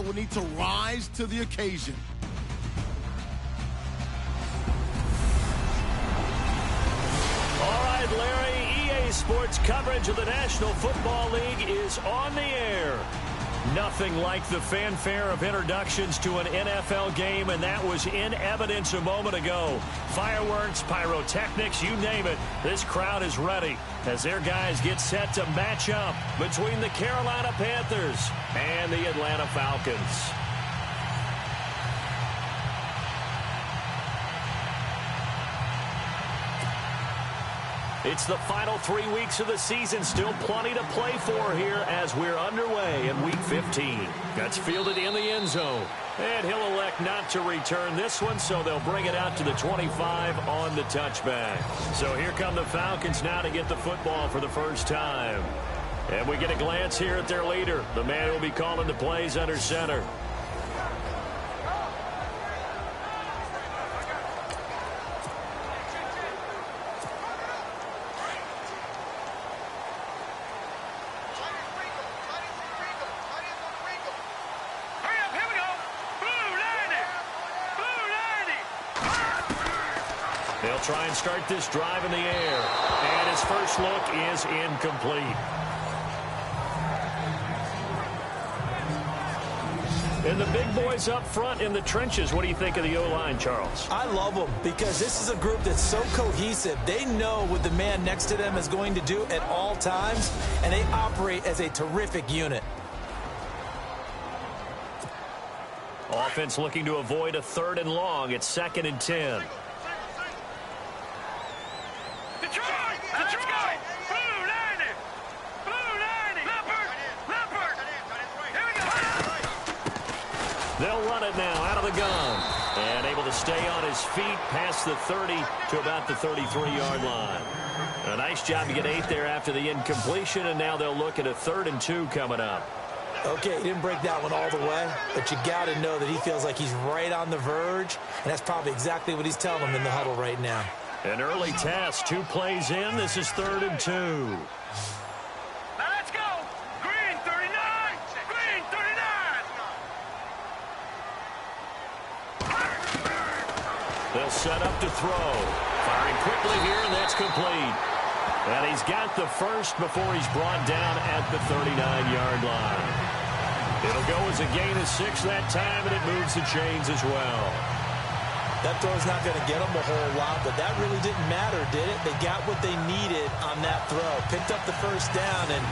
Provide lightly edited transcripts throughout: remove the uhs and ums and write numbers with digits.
will need to rise to the occasion. All right, Larry, EA Sports coverage of the National Football League is on the air. Nothing like the fanfare of introductions to an NFL game, and that was in evidence a moment ago. Fireworks, pyrotechnics, you name it. This crowd is ready as their guys get set to match up between the Carolina Panthers and the Atlanta Falcons. It's the final 3 weeks of the season. Still plenty to play for here as we're underway in Week 15. That's fielded in the end zone. And he'll elect not to return this one, so they'll bring it out to the 25 on the touchback. So here come the Falcons now to get the football for the first time. And we get a glance here at their leader, the man who will be calling the plays under center. They'll try and start this drive in the air. And his first look is incomplete. And the big boys up front in the trenches. What do you think of the O-line, Charles? I love them because this is a group that's so cohesive. They know what the man next to them is going to do at all times, and they operate as a terrific unit. Offense looking to avoid a 3rd and long. It's 2nd and 10. They'll run it now out of the gun. And able to stay on his feet past the 30 to about the 33-yard line. A nice job to get 8 there after the incompletion, and now they'll look at a 3rd and 2 coming up. Okay, he didn't break that one all the way, but you got to know that he feels like he's right on the verge, and that's probably exactly what he's telling them in the huddle right now. An early test, 2 plays in. This is 3rd and 2. They'll set up to throw. Firing quickly here, and that's complete. And he's got the first before he's brought down at the 39-yard line. It'll go as a gain of 6 that time, and it moves the chains as well. That throw's not going to get them a whole lot, but that really didn't matter, did it? They got what they needed on that throw. Picked up the first down, and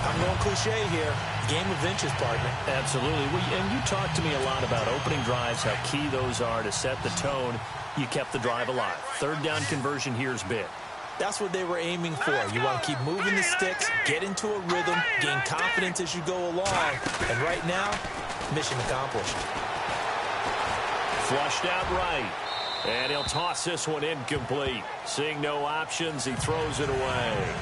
I'm going cliche here. Game of inches, partner. Absolutely. And you talked to me a lot about opening drives, how key those are to set the tone. You kept the drive alive. 3rd down conversion here is big. That's what they were aiming for. You want to keep moving the sticks, get into a rhythm, gain confidence as you go along. And right now, mission accomplished. Flushed out right. And he'll toss this one incomplete. Seeing no options, he throws it away.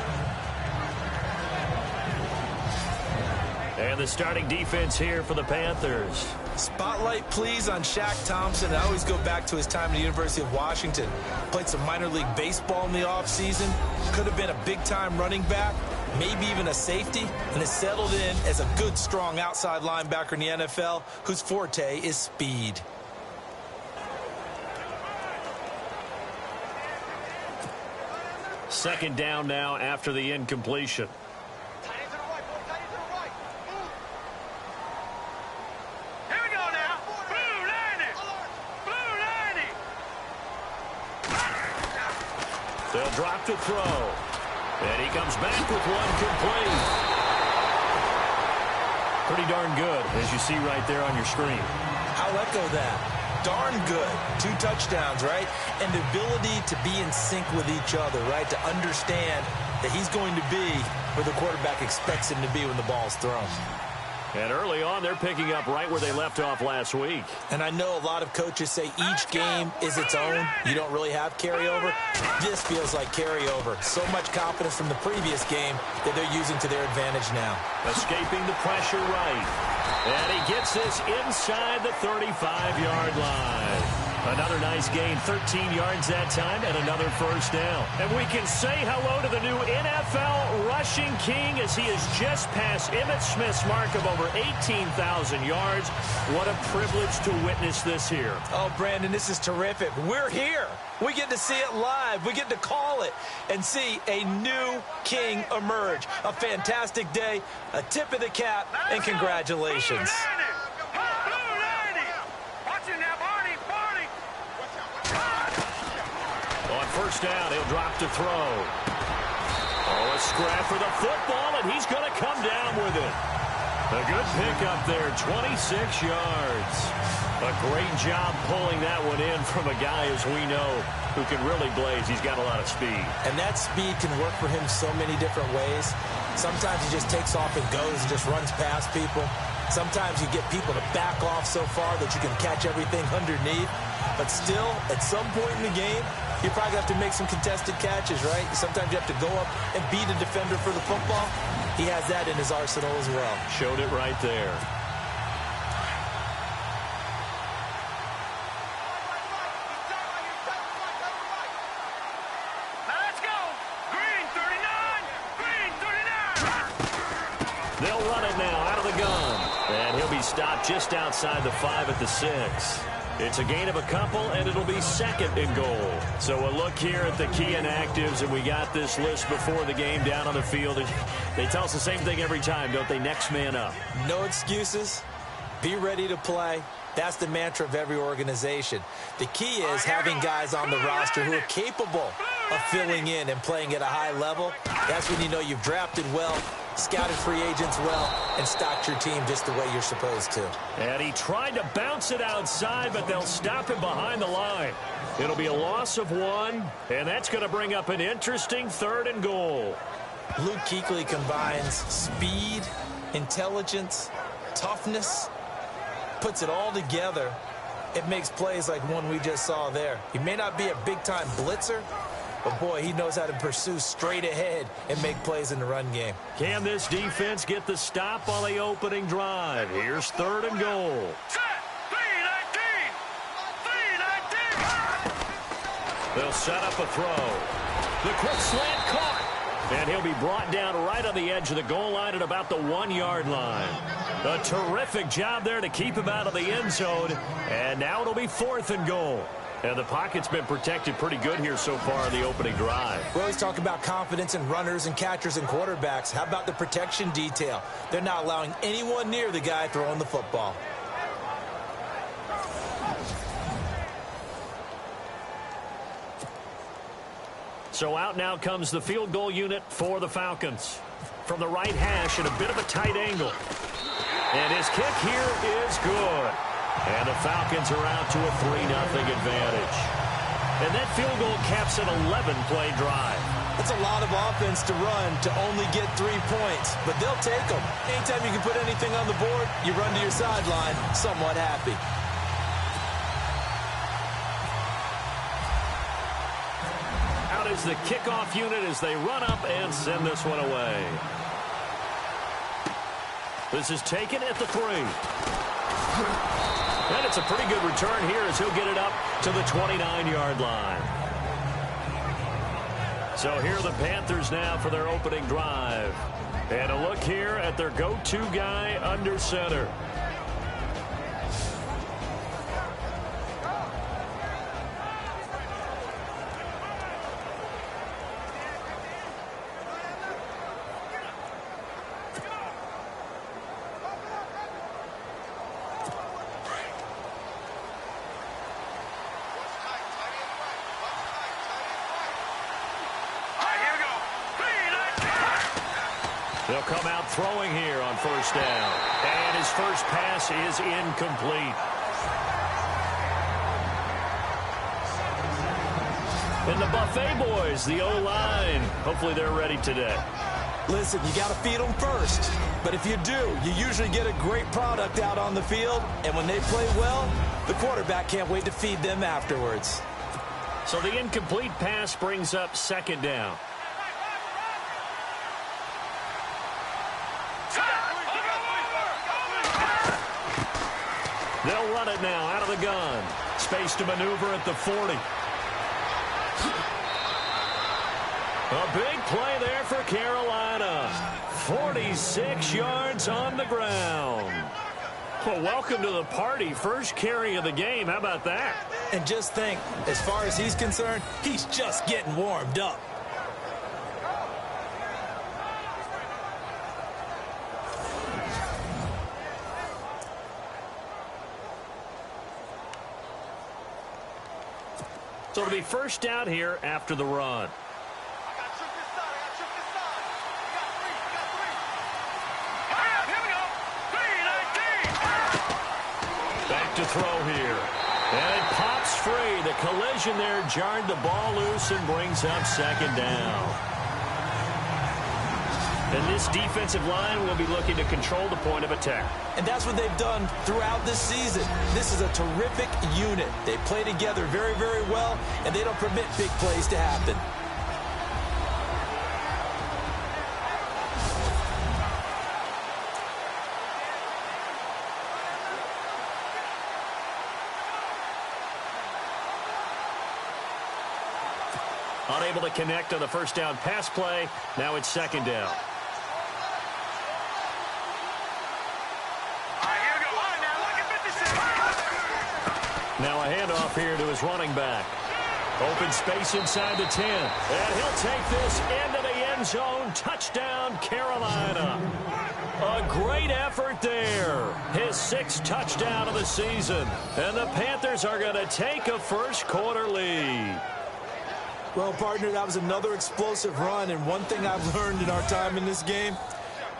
And the starting defense here for the Panthers. Spotlight, please, on Shaq Thompson. I always go back to his time at the University of Washington. Played some minor league baseball in the offseason. Could have been a big-time running back, maybe even a safety, and has settled in as a good, strong outside linebacker in the NFL whose forte is speed. Second down now after the incompletion. They'll drop to throw. And he comes back with one complete. Pretty darn good, as you see right there on your screen. I'll echo that. Darn good. 2 touchdowns, right? And the ability to be in sync with each other, right? To understand that he's going to be where the quarterback expects him to be when the ball's thrown. And early on, they're picking up right where they left off last week. And I know a lot of coaches say each game is its own. You don't really have carryover. This feels like carryover. So much confidence from the previous game that they're using to their advantage now. Escaping the pressure right. And he gets this inside the 35-yard line. Another nice gain, 13 yards that time, and another first down. And we can say hello to the new NFL rushing king as he has just passed Emmitt Smith's mark of over 18,000 yards. What a privilege to witness this here. Oh, Brandon, this is terrific. We're here. We get to see it live. We get to call it and see a new king emerge. A fantastic day, a tip of the cap, and congratulations. On first down, he'll drop to throw. Oh, a scrap for the football, and he's going to come down with it. A good pickup there, 26 yards. A great job pulling that one in from a guy, as we know, who can really blaze. He's got a lot of speed. And that speed can work for him so many different ways. Sometimes he just takes off and goes and just runs past people. Sometimes you get people to back off so far that you can catch everything underneath. But still, at some point in the game, you probably have to make some contested catches, right? Sometimes you have to go up and beat a defender for the football. He has that in his arsenal as well. Showed it right there. Let's go! Green 39! Green 39! They'll run it now out of the gun. And he'll be stopped just outside the 5 at the 6. It's a gain of a couple, and it'll be second and goal. So a look here at the key inactives, and we got this list before the game down on the field. They tell us the same thing every time, don't they? Next man up. No excuses. Be ready to play. That's the mantra of every organization. The key is having guys on the roster who are capable of filling in and playing at a high level. That's when you know you've drafted well, scouted free agents well, and stocked your team just the way you're supposed to. And he tried to bounce it outside, but they'll stop him behind the line. It'll be a loss of 1, and that's going to bring up an interesting third and goal. Luke Kuechly combines speed, intelligence, toughness, puts it all together. It makes plays like one we just saw there. He may not be a big-time blitzer, but, boy, he knows how to pursue straight ahead and make plays in the run game. Can this defense get the stop on the opening drive? Here's third and goal. Set! 319! 319! They'll set up a throw. The quick slant caught. And he'll be brought down right on the edge of the goal line at about the 1-yard line. A terrific job there to keep him out of the end zone. And now it'll be fourth and goal. And the pocket's been protected pretty good here so far in the opening drive. We always talk about confidence in runners and catchers and quarterbacks. How about the protection detail? They're not allowing anyone near the guy throwing the football. So out now comes the field goal unit for the Falcons. From the right hash at a bit of a tight angle. And his kick here is good. And the Falcons are out to a 3-0 advantage. And that field goal caps an 11-play drive. That's a lot of offense to run to only get 3 points, but they'll take them. Anytime you can put anything on the board, you run to your sideline somewhat happy. Out is the kickoff unit as they run up and send this one away. This is taken at the 3. And it's a pretty good return here as he'll get it up to the 29-yard line. So here are the Panthers now for their opening drive. And a look here at their go-to guy under center. They'll come out throwing here on first down. And his first pass is incomplete. And the Buffet boys, the O-line, hopefully they're ready today. Listen, you got to feed them first. But if you do, you usually get a great product out on the field. And when they play well, the quarterback can't wait to feed them afterwards. So the incomplete pass brings up second down. They'll run it now out of the gun. Space to maneuver at the 40. A big play there for Carolina. 46 yards on the ground. Well, welcome to the party. First carry of the game. How about that? And just think, as far as he's concerned, he's just getting warmed up. So it'll be first down here after the run. Back to throw here. And it pops free. The collision there jarred the ball loose and brings up second down. And this defensive line will be looking to control the point of attack. And that's what they've done throughout this season. This is a terrific unit. They play together very, very well, and they don't permit big plays to happen. Unable to connect on the first down pass play. Now it's second down. Now a handoff here to his running back. Open space inside the 10. And he'll take this into the end zone. Touchdown, Carolina. A great effort there. His 6th touchdown of the season. And the Panthers are going to take a first quarter lead. Well, partner, that was another explosive run. And one thing I've learned in our time in this game,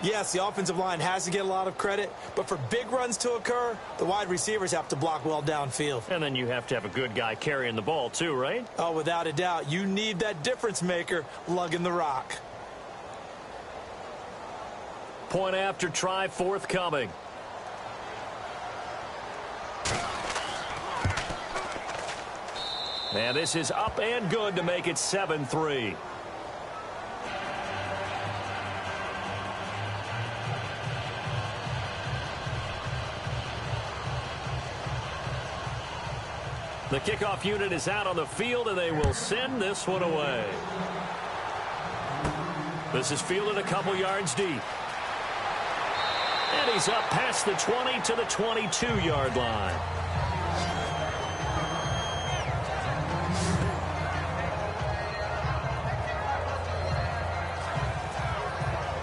yes, the offensive line has to get a lot of credit, but for big runs to occur, the wide receivers have to block well downfield. And then you have to have a good guy carrying the ball too, right? Oh, without a doubt. You need that difference maker lugging the rock. Point after try forthcoming. And this is up and good to make it 7-3. The kickoff unit is out on the field, and they will send this one away. This is fielded a couple yards deep. And he's up past the 20 to the 22-yard line.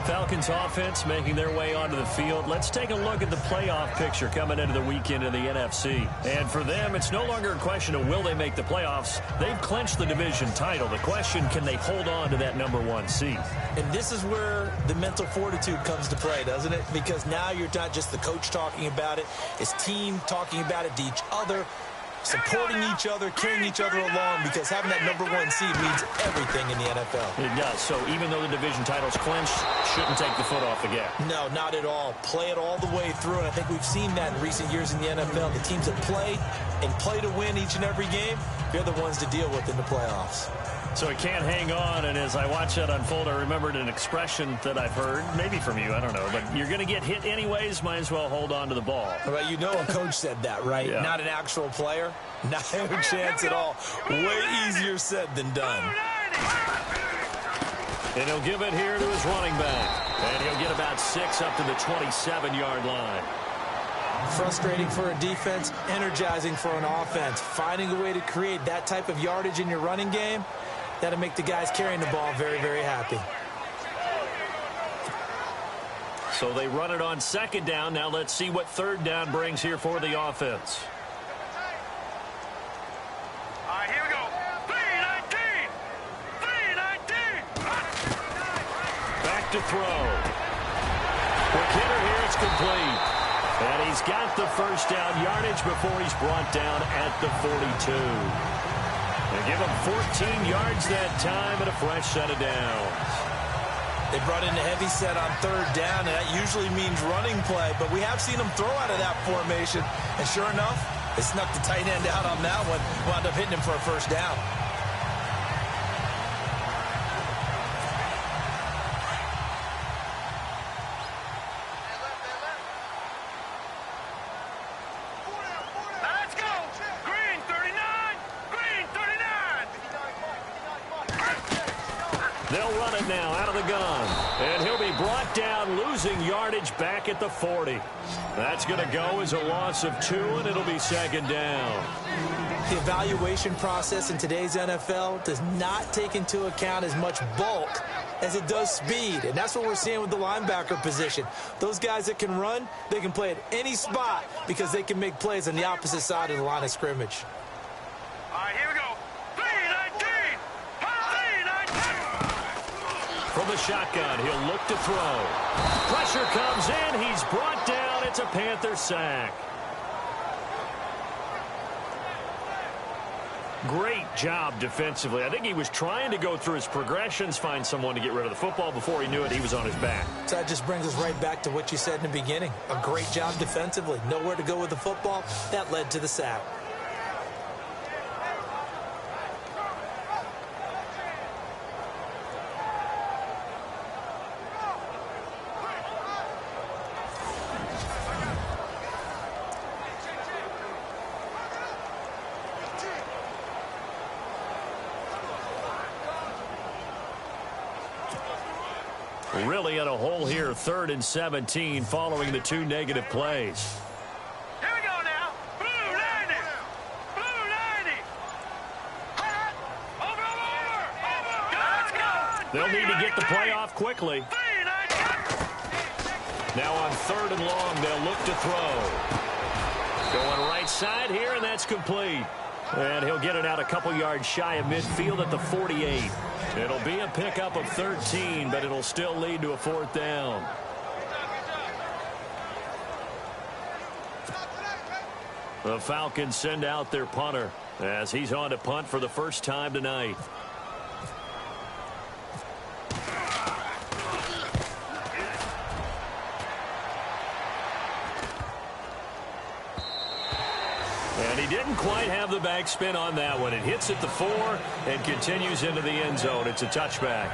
Falcons offense making their way onto the field. Let's take a look at the playoff picture coming into the weekend in the NFC. And for them, it's no longer a question of will they make the playoffs. They've clinched the division title. The question, can they hold on to that #1 seed? And this is where the mental fortitude comes to play, doesn't it? Because now you're not just the coach talking about it. It's team talking about it to each other, supporting each other, carrying each other along, because having that #1 seed means everything in the NFL. It does. So even though the division title's clinched, shouldn't take the foot off the gas. No, not at all. Play it all the way through, and I think we've seen that in recent years in the NFL. The teams that play and play to win each and every game, they're the ones to deal with in the playoffs. So he can't hang on, and as I watch that unfold, I remembered an expression that I've heard, maybe from you, I don't know, but you're going to get hit anyways, might as well hold on to the ball. Well, you know a coach said that, right? Yeah. Not an actual player. Not a chance at all. Way easier said than done. And he'll give it here to his running back. And he'll get about 6 up to the 27-yard line. Frustrating for a defense, energizing for an offense. Finding a way to create that type of yardage in your running game, that'll make the guys carrying the ball very, very happy. So they run it on second down. Now let's see what third down brings here for the offense. All right, here we go. 3-19. 3-19. Back to throw. Quick hitter here. It's complete. And he's got the first down yardage before he's brought down at the 42. They give him 14 yards that time and a fresh set of downs. They brought in a heavy set on third down, and that usually means running play, but we have seen them throw out of that formation, and sure enough, they snuck the tight end out on that one, wound up hitting him for a first down. Let's go. Green, 3. They'll run it now out of the gun. And he'll be brought down, losing yardage back at the 40. That's going to go as a loss of 2, and it'll be second down. The evaluation process in today's NFL does not take into account as much bulk as it does speed, and that's what we're seeing with the linebacker position. Those guys that can run, they can play at any spot because they can make plays on the opposite side of the line of scrimmage. All right, here we go. 3-19. 3-19. From the shotgun, he'll look to throw. Pressure comes in. He's brought down. It's a Panther sack. Great job defensively. I think he was trying to go through his progressions, find someone to get rid of the football. Before he knew it, he was on his back. So that just brings us right back to what you said in the beginning. A great job defensively. Nowhere to go with the football. That led to the sack. Really in a hole here, 3rd and 17, following the 2 negative plays. Here we go now. Blue 90. Blue 90. Over. Let's go. They'll need to get the play off quickly. 3-19. Now on 3rd and long, they'll look to throw. Going right side here, and that's complete. And he'll get it out a couple yards shy of midfield at the 48. It'll be a pickup of 13, but it'll still lead to a 4th down. The Falcons send out their punter as he's on to punt for the first time tonight. And he didn't quite have the backspin on that one. It hits at the 4 and continues into the end zone. It's a touchback.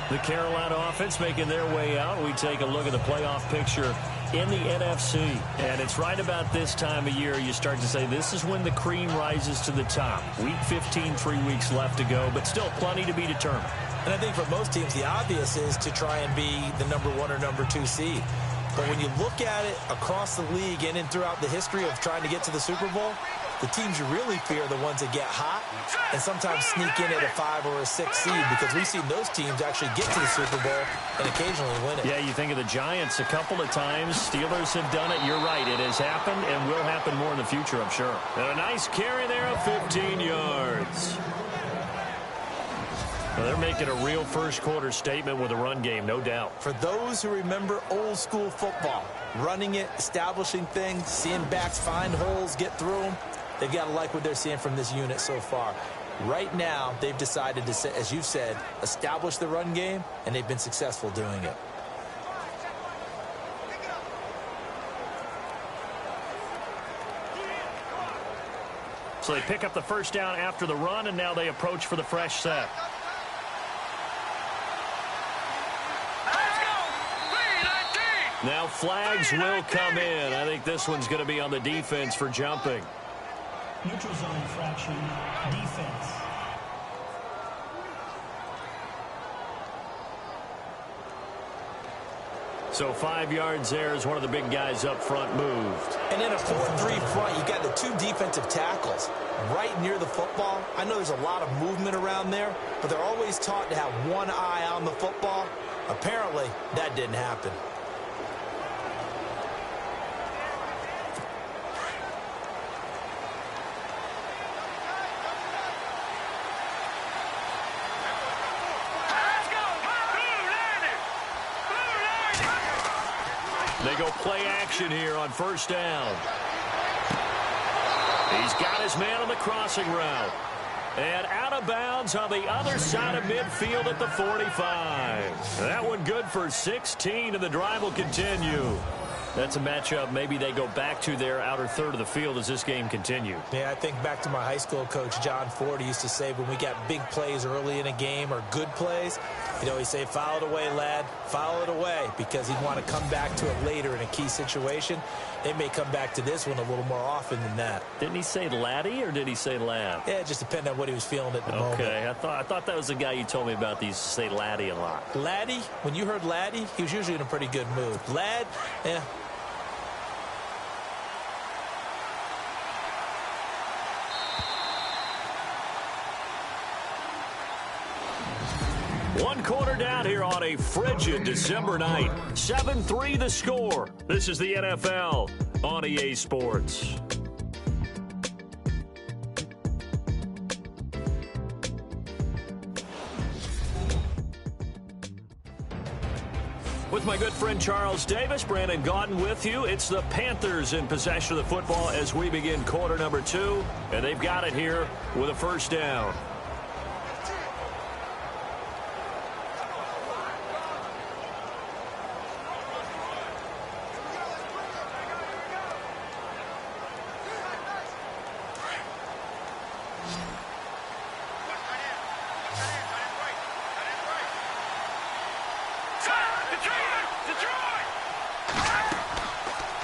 The Carolina offense making their way out. We take a look at the playoff picture in the NFC. And it's right about this time of year you start to say this is when the cream rises to the top. Week 15, 3 weeks left to go, but still plenty to be determined. And I think for most teams, the obvious is to try and be the number 1 or number 2 seed. But when you look at it across the league and throughout the history of trying to get to the Super Bowl, the teams you really fear are the ones that get hot and sometimes sneak in at a 5 or a 6 seed, because we've seen those teams actually get to the Super Bowl and occasionally win it. Yeah, you think of the Giants a couple of times. Steelers have done it. You're right. It has happened and will happen more in the future, I'm sure. And a nice carry there of 15 yards. Well, they're making a real first-quarter statement with a run game, no doubt. For those who remember old-school football, running it, establishing things, seeing backs find holes, get through them, they've got to like what they're seeing from this unit so far. Right now, they've decided to, as you said, establish the run game, and they've been successful doing it. So they pick up the first down after the run, and now they approach for the fresh set. Now flags will come in. I think this one's going to be on the defense for jumping. Neutral zone infraction, defense. So 5 yards there as one of the big guys up front moved. And in a 4-3 front, you've got the 2 defensive tackles right near the football. I know there's a lot of movement around there, but they're always taught to have one eye on the football. Apparently, that didn't happen. They go play action here on first down. He's got his man on the crossing route. And out of bounds on the other side of midfield at the 45. That one good for 16, and the drive will continue. That's a matchup maybe they go back to their outer third of the field as this game continues. Yeah, I think back to my high school coach, John Ford. He used to say when we got big plays early in a game or good plays, he'd say, foul it away, lad, foul it away, because he'd want to come back to it later in a key situation. They may come back to this one a little more often than that. Didn't he say laddie or did he say lad? Yeah, it just depended on what he was feeling at the moment. Okay, I thought that was the guy you told me about. He used to say laddie a lot. Laddie, when you heard laddie, he was usually in a pretty good mood. Lad, yeah. One quarter down here on a frigid December night. 7-3 the score. This is the NFL on EA Sports. With my good friend Charles Davis, Brandon Gaudin with you. It's the Panthers in possession of the football as we begin quarter number 2. And they've got it here with a first down.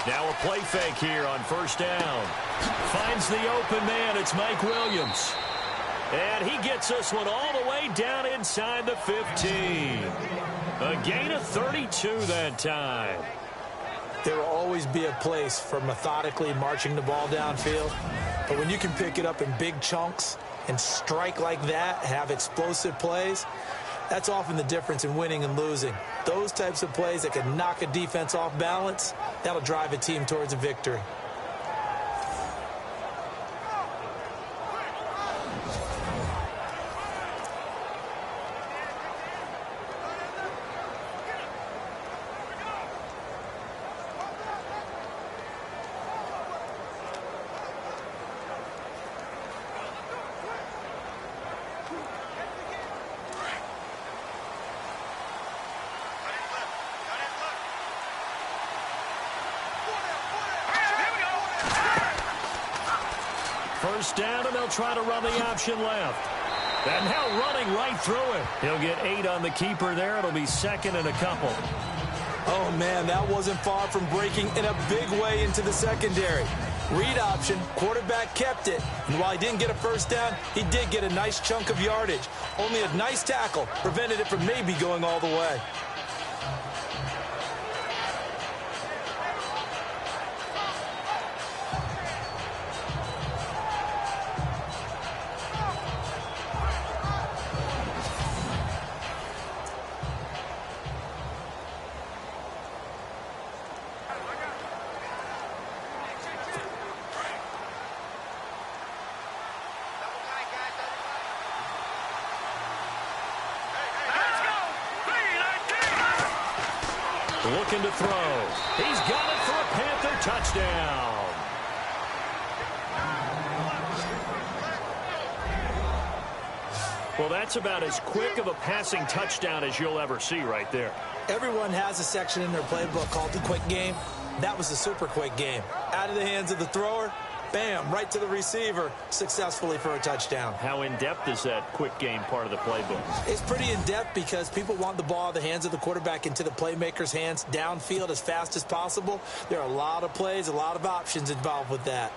Now a play fake here on first down. Finds the open man. It's Mike Williams. And he gets this one all the way down inside the 15. A gain of 32 that time. There will always be a place for methodically marching the ball downfield. But when you can pick it up in big chunks and strike like that, have explosive plays, that's often the difference in winning and losing. Those types of plays that can knock a defense off balance, that'll drive a team towards a victory. First down, and they'll try to run the option left. And now running right through it. He'll get 8 on the keeper there. It'll be second and a couple. Oh, man, that wasn't far from breaking in a big way into the secondary. Read option, quarterback kept it. And while he didn't get a first down, he did get a nice chunk of yardage. Only a nice tackle prevented it from maybe going all the way. Looking to throw. He's got it for a Panther touchdown. Well, that's about as quick of a passing touchdown as you'll ever see right there. Everyone has a section in their playbook called the quick game. That was a super quick game. Out of the hands of the thrower, bam, right to the receiver, successfully for a touchdown. How in-depth is that quick game part of the playbook? It's pretty in-depth because people want the ball in the hands of the quarterback into the playmaker's hands downfield as fast as possible. There are a lot of plays, a lot of options involved with that.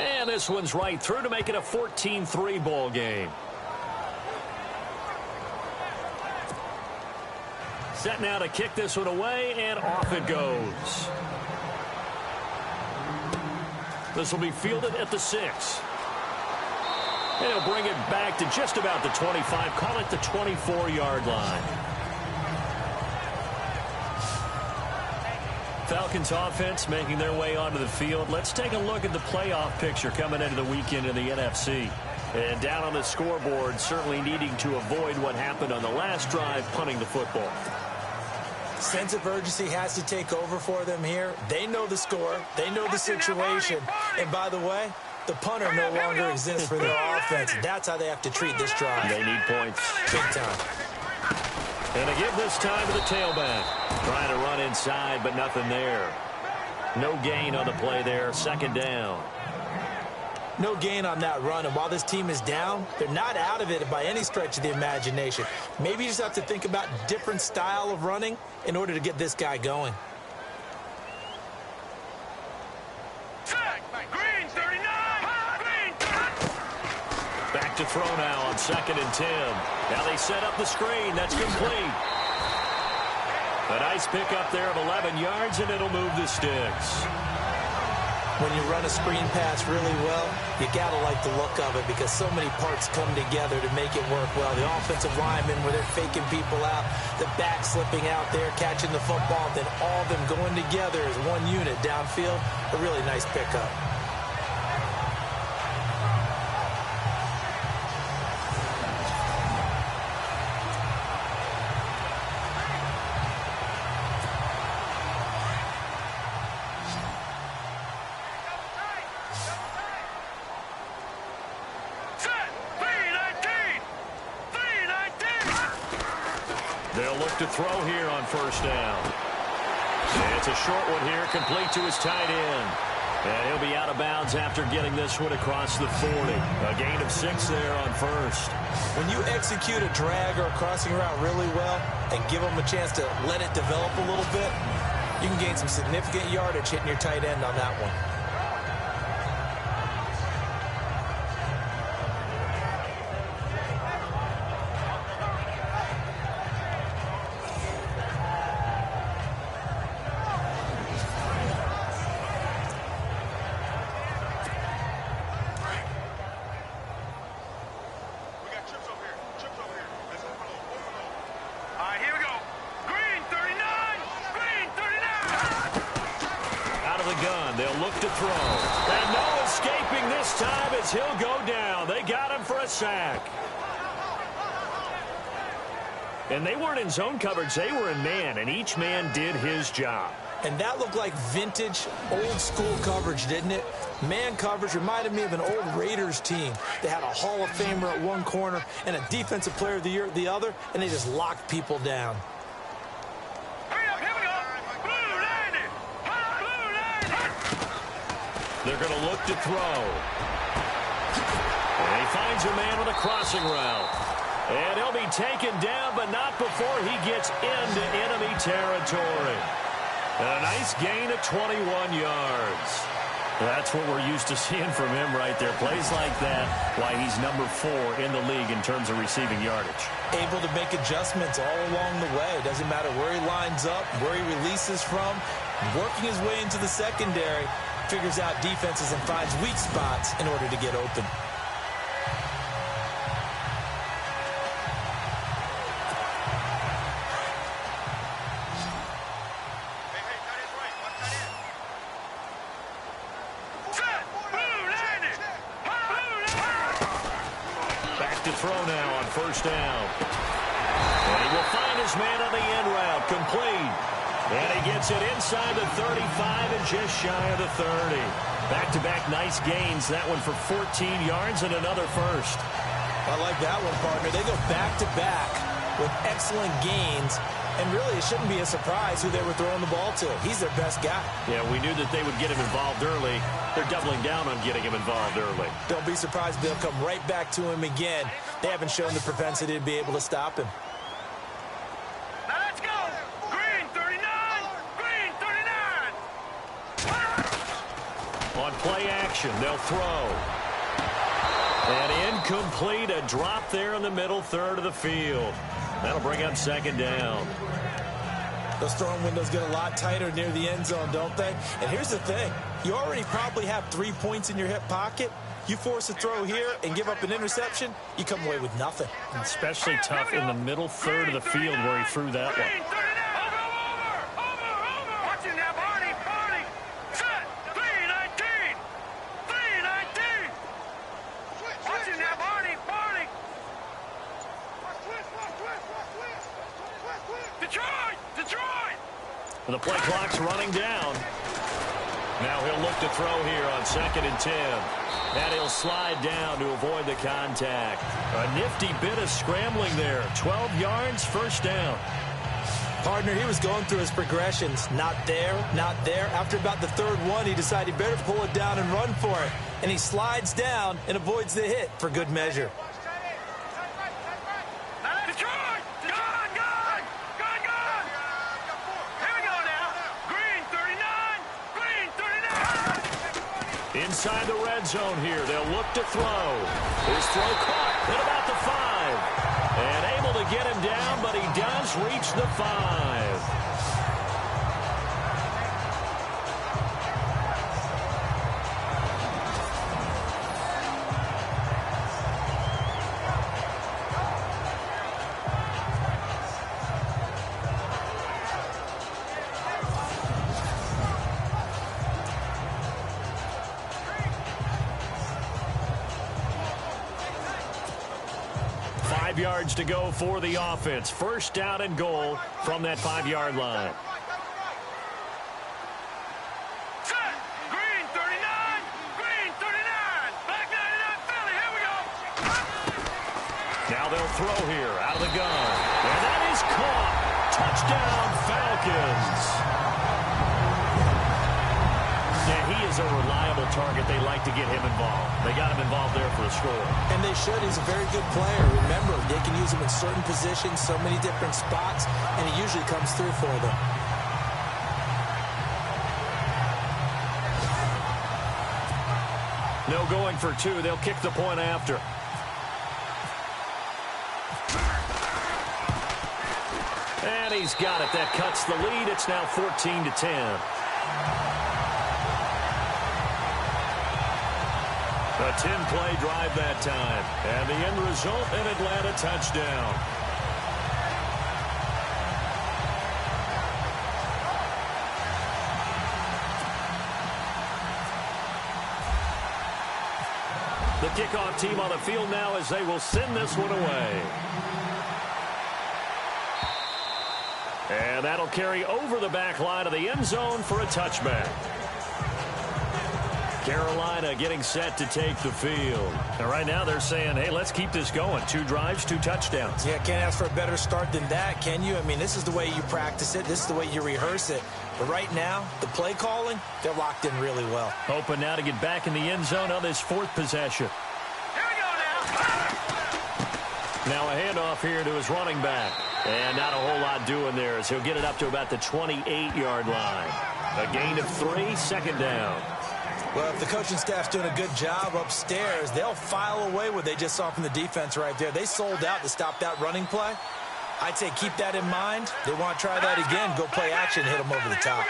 And this one's right through to make it a 14-3 ball game. Set now to kick this one away, and off it goes. This will be fielded at the 6. They'll bring it back to just about the 25, call it the 24-yard line. Falcons offense making their way onto the field. Let's take a look at the playoff picture coming into the weekend in the NFC. And down on the scoreboard, certainly needing to avoid what happened on the last drive, punting the football. Sense of urgency has to take over for them here. They know the score. They know the situation. And by the way, the punter no longer exists for their offense. That's how they have to treat this drive. They need points. Big time. And they give this time to the tailback. Trying to run inside, but nothing there. No gain on the play there. Second down. No gain on that run, and while this team is down, they're not out of it by any stretch of the imagination. Maybe you just have to think about different style of running in order to get this guy going. Green 39! Green 30! Back to throw now on 2nd and 10. Now they set up the screen. That's complete. A nice pickup there of 11 yards, and it'll move the sticks. When you run a screen pass really well, you got to like the look of it because so many parts come together to make it work well. The offensive linemen, where they're faking people out, the back slipping out there, catching the football, then all of them going together as one unit downfield. A really nice pickup. They'll look to throw here on 1st down. And it's a short one here, complete to his tight end. And he'll be out of bounds after getting this one across the 40. A gain of 6 there on 1st. When you execute a drag or a crossing route really well and give them a chance to let it develop a little bit, you can gain some significant yardage hitting your tight end on that one. They'll look to throw. And no escaping this time as he'll go down. They got him for a sack. And they weren't in zone coverage. They were in man, and each man did his job. And that looked like vintage, old-school coverage, didn't it? Man coverage reminded me of an old Raiders team. They had a Hall of Famer at one corner and a Defensive Player of the Year at the other, and they just locked people down. They're going to look to throw. And he finds a man with a crossing route. And he'll be taken down, but not before he gets into enemy territory. And a nice gain of 21 yards. That's what we're used to seeing from him right there. Plays like that, why he's number 4 in the league in terms of receiving yardage. Able to make adjustments all along the way. Doesn't matter where he lines up, where he releases from. Working his way into the secondary. Figures out defenses and finds weak spots in order to get open. Back to throw now on 1st down. And he will find his man on the end route, complete. And he gets it inside the 35 and just shy of the 30. Back-to-back nice gains. That one for 14 yards and another first. I like that one, partner. They go back-to-back with excellent gains. And really, it shouldn't be a surprise who they were throwing the ball to. He's their best guy. Yeah, we knew that they would get him involved early. They're doubling down on getting him involved early. Don't be surprised they'll come right back to him again. They haven't shown the propensity to be able to stop him. On play action, they'll throw. And incomplete, a drop there in the middle third of the field. That'll bring up 2nd down. Those throwing windows get a lot tighter near the end zone, don't they? And here's the thing. You already probably have 3 points in your hip pocket. You force a throw here and give up an interception, you come away with nothing. Especially tough in the middle third of the field where he threw that one. Detroit! The play clock's running down. Now he'll look to throw here on 2nd and 10. And he'll slide down to avoid the contact. A nifty bit of scrambling there. 12 yards, first down. Partner, he was going through his progressions. Not there, not there. After about the 3rd one, he decided he better pull it down and run for it. And he slides down and avoids the hit for good measure. Inside the red zone here, they'll look to throw. His throw caught at about the 5. And able to get him down, but he does reach the 5. 5 yards to go for the offense. First down and goal from that 5-yard line. Green 39, green 39, back 99 Philly, here we go. Now they'll throw here out of the gun. And that is caught. Touchdown Falcons. Yeah, he is a reliable target. They like to get him involved. They got him involved there for a score. And they should. He's a very good player. Remember, they can use him in certain positions, so many different spots, and he usually comes through for them. No going for 2. They'll kick the point after. And he's got it. That cuts the lead. It's now 14-10. A 10-play drive that time. And the end result, an Atlanta touchdown. The kickoff team on the field now as they will send this one away. And that'll carry over the back line of the end zone for a touchback. Carolina getting set to take the field. And right now they're saying, hey, let's keep this going. 2 drives, 2 touchdowns. Yeah, can't ask for a better start than that, can you? I mean, this is the way you practice it. This is the way you rehearse it. But right now, the play calling, they're locked in really well. Hoping now to get back in the end zone on this 4th possession. Here we go now. Now a handoff here to his running back. And not a whole lot doing there as he'll get it up to about the 28-yard line. A gain of 3, second down. Well, if the coaching staff's doing a good job upstairs, they'll file away what they just saw from the defense right there. They sold out to stop that running play. I'd say keep that in mind. They want to try that again. Go play action, hit them over the top.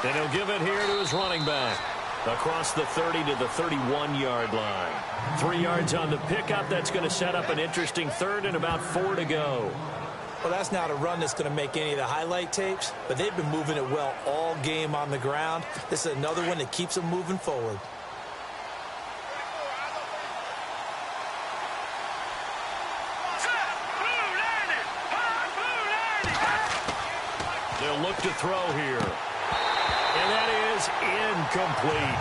And he'll give it here to his running back. Across the 30 to the 31-yard line. 3 yards on the pickup. That's going to set up an interesting 3rd and about 4 to go. Well, that's not a run that's going to make any of the highlight tapes, but they've been moving it well all game on the ground. This is another one that keeps them moving forward. They'll look to throw here. And that is incomplete.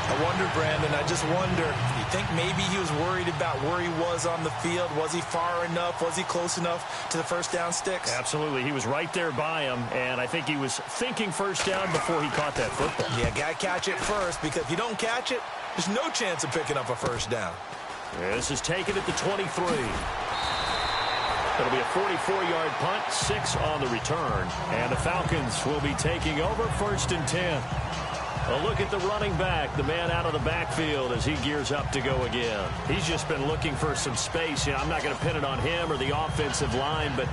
I wonder, Brandon, I just wonder, you think maybe he was worried about where he was on the field? Was he far enough? Was he close enough to the first down sticks? Absolutely. He was right there by him, and I think he was thinking first down before he caught that football. Yeah, got to catch it first, because if you don't catch it, there's no chance of picking up a first down. Yeah, this is taken at the 23. It'll be a 44-yard punt, 6 on the return, and the Falcons will be taking over 1st and 10. A look at the running back, the man out of the backfield as he gears up to go again. He's just been looking for some space. I'm not going to pin it on him or the offensive line, but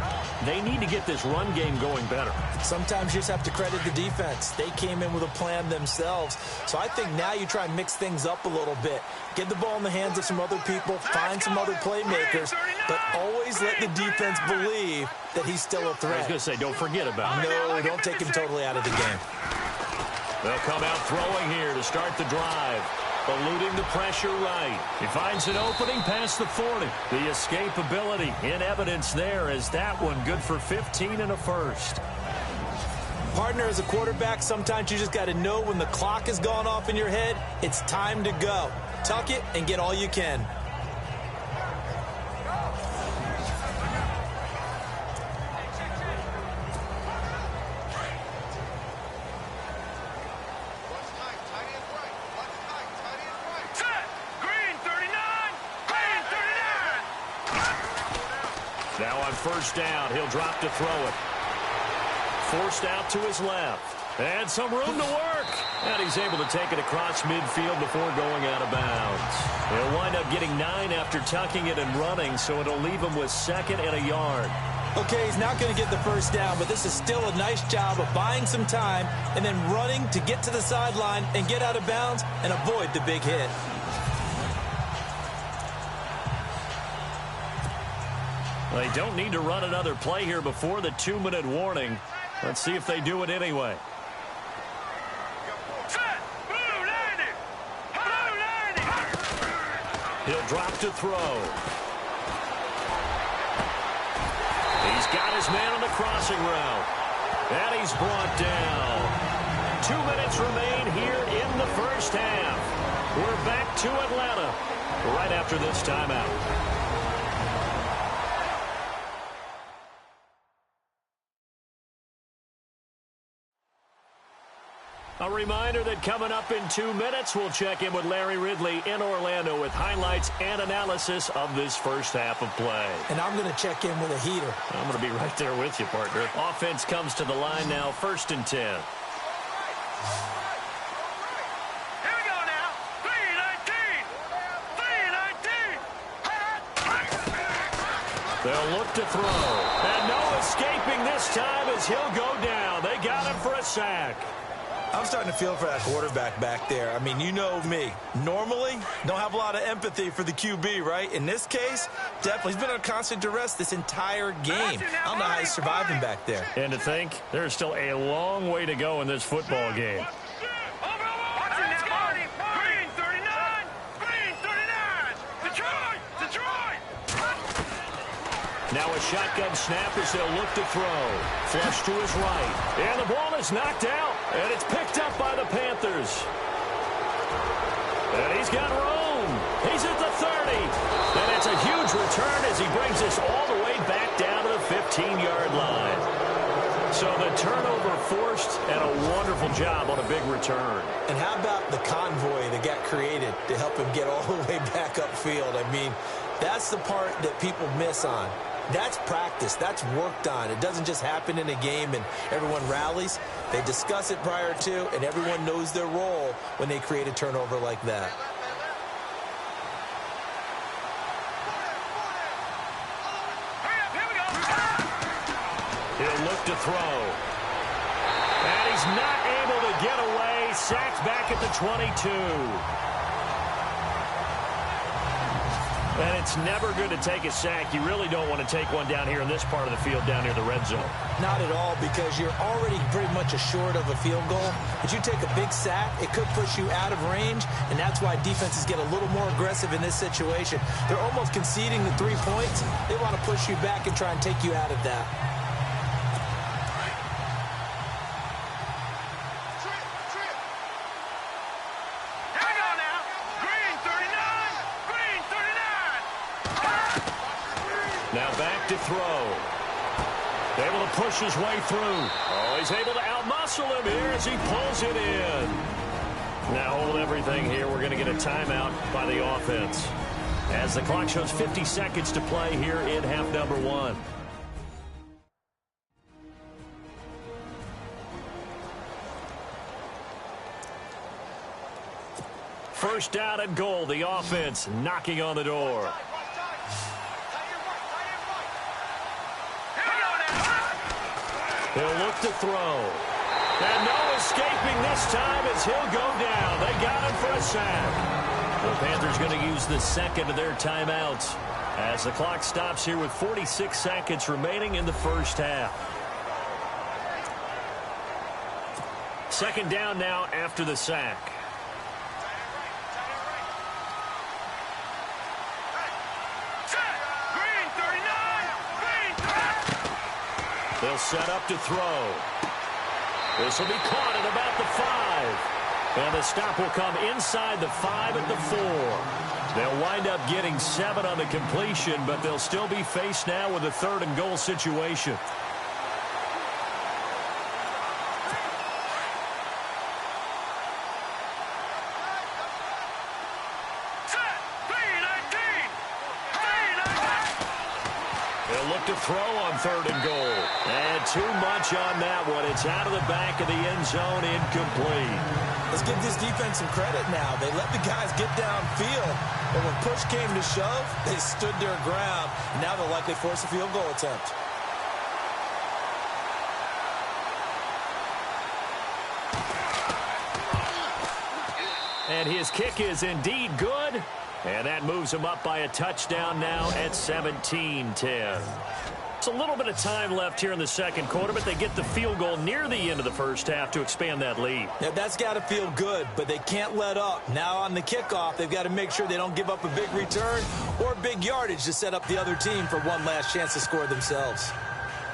they need to get this run game going better. Sometimes you just have to credit the defense. They came in with a plan themselves. So I think now you try and mix things up a little bit. Get the ball in the hands of some other people, find some other playmakers, but always let the defense believe that he's still a threat. I was going to say, don't forget about it. No, don't take him totally out of the game. They'll come out throwing here to start the drive. eluding the pressure right. He finds an opening past the 40. The escapability in evidence there as that one good for 15 and a first. Partner, as a quarterback, sometimes you just got to know when the clock has gone off in your head, it's time to go. Tuck it and get all you can. Now on first down, he'll drop to throw it. Forced out to his left. And some room to work. And he's able to take it across midfield before going out of bounds. He'll wind up getting 9 after tucking it and running, so it'll leave him with 2nd and a yard. Okay, he's not going to get the first down, but this is still a nice job of buying some time and then running to get to the sideline and get out of bounds and avoid the big hit. They don't need to run another play here before the 2-minute warning. Let's see if they do it anyway. He'll drop to throw. He's got his man on the crossing route. And he's brought down. 2 minutes remain here in the first half. We're back to Atlanta right after this timeout. A reminder that coming up in 2 minutes, we'll check in with Larry Ridley in Orlando with highlights and analysis of this first half of play. And I'm going to check in with a heater. I'm going to be right there with you, partner. Offense comes to the line now, 1st and 10. Here we go now. 3-19. 3-19. They'll look to throw. And no escaping this time as he'll go down. They got him for a sack. I'm starting to feel for that quarterback back there. I mean, you know me. Normally, don't have a lot of empathy for the QB, right? In this case, definitely. He's been under constant duress this entire game. I don't know how he's surviving back there. And to think, there's still a long way to go in this football game. Now a shotgun snap as they'll look to throw. Flush to his right. And the ball is knocked out. And it's picked up by the Panthers. And he's got room. He's at the 30. And it's a huge return as he brings us all the way back down to the 15-yard line. So the turnover forced and a wonderful job on a big return. And how about the convoy that got created to help him get all the way back upfield? I mean, that's the part that people miss on. That's practice. That's worked on. It doesn't just happen in a game and everyone rallies. They discuss it prior to, and everyone knows their role when they create a turnover like that. He'll look to throw. And he's not able to get away. Sacked back at the 22. And it's never good to take a sack. You really don't want to take one down here in this part of the field down near the red zone. Not at all, because you're already pretty much assured of a field goal. But you take a big sack, it could push you out of range, and that's why defenses get a little more aggressive in this situation. They're almost conceding the 3 points. They want to push you back and try and take you out of that. To throw. Able to push his way through. Oh, he's able to outmuscle him here as he pulls it in. Now hold everything here. We're going to get a timeout by the offense as the clock shows 50 seconds to play here in half number 1. First down and goal. The offense knocking on the door. He'll look to throw. And no escaping this time as he'll go down. They got him for a sack. The Panthers going to use the second of their timeouts as the clock stops here with 46 seconds remaining in the first half. Second down now after the sack. They'll set up to throw. This will be caught at about the 5. And the stop will come inside the 5 at the 4. They'll wind up getting 7 on the completion, but they'll still be faced now with a 3rd and goal situation. To throw on 3rd and goal. And too much on that one. It's out of the back of the end zone, incomplete. Let's give this defense some credit now. They let the guys get downfield, but when push came to shove, they stood their ground. Now they'll likely force a field goal attempt. And his kick is indeed good. And that moves him up by a touchdown now at 17-10. It's a little bit of time left here in the second quarter, but they get the field goal near the end of the first half to expand that lead. Yeah, that's got to feel good, but they can't let up. Now on the kickoff, they've got to make sure they don't give up a big return or big yardage to set up the other team for one last chance to score themselves.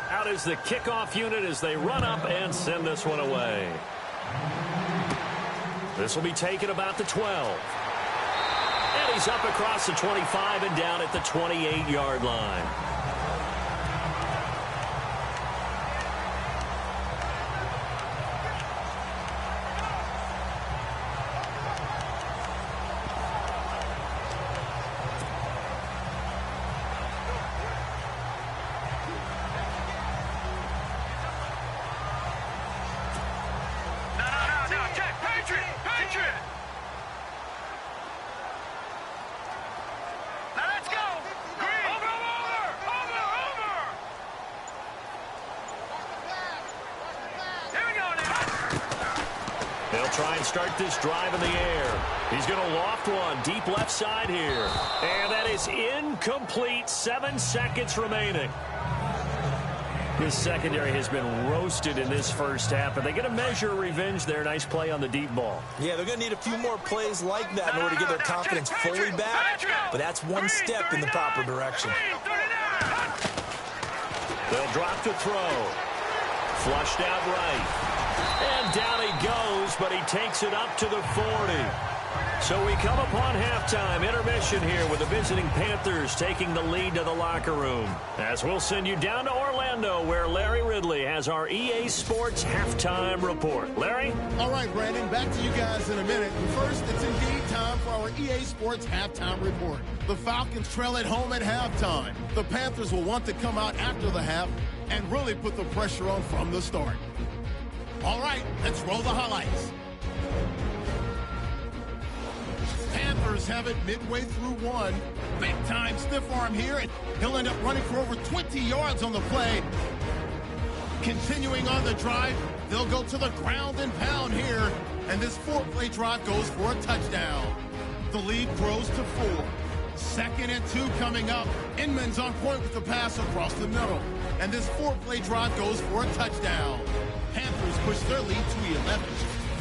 Out is the kickoff unit as they run up and send this one away. This will be taken about the 12. And he's up across the 25 and down at the 28-yard line. Try and start this drive in the air. He's going to loft one deep left side here. And that is incomplete. 7 seconds remaining. This secondary has been roasted in this first half, but they get a measure of revenge there. Nice play on the deep ball. Yeah, they're going to need a few more plays like that in order to get their confidence fully back, but that's one step in the proper direction. They'll drop to throw. Flushed out right. And down he goes, but he takes it up to the 40. So we come upon halftime intermission here with the visiting Panthers taking the lead to the locker room. As we'll send you down to Orlando where Larry Ridley has our EA Sports halftime report. Larry? All right, Brandon, back to you guys in a minute. But first, it's indeed time for our EA Sports halftime report. The Falcons trail at home at halftime. The Panthers will want to come out after the half and really put the pressure on from the start. All right, let's roll the highlights. Panthers have it midway through one. Big-time stiff arm here, and he'll end up running for over 20 yards on the play. Continuing on the drive, they'll go to the ground and pound here, and this 4-play drive goes for a touchdown. The lead grows to 4. 2nd and 2 coming up. Inman's on point with the pass across the middle, and this 4-play drive goes for a touchdown. Panthers push their lead to 11.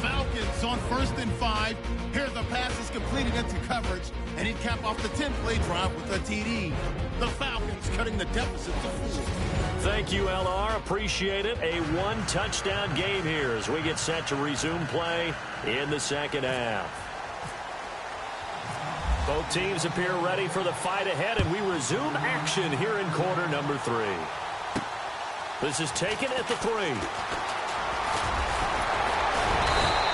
Falcons on 1st and 5. Here the pass is completed into coverage, and he'd cap off the 10-play drive with a TD. The Falcons cutting the deficit to 4. Thank you, LR. Appreciate it. A 1-touchdown game here as we get set to resume play in the second half. Both teams appear ready for the fight ahead, and we resume action here in quarter number 3. This is taken at the 3.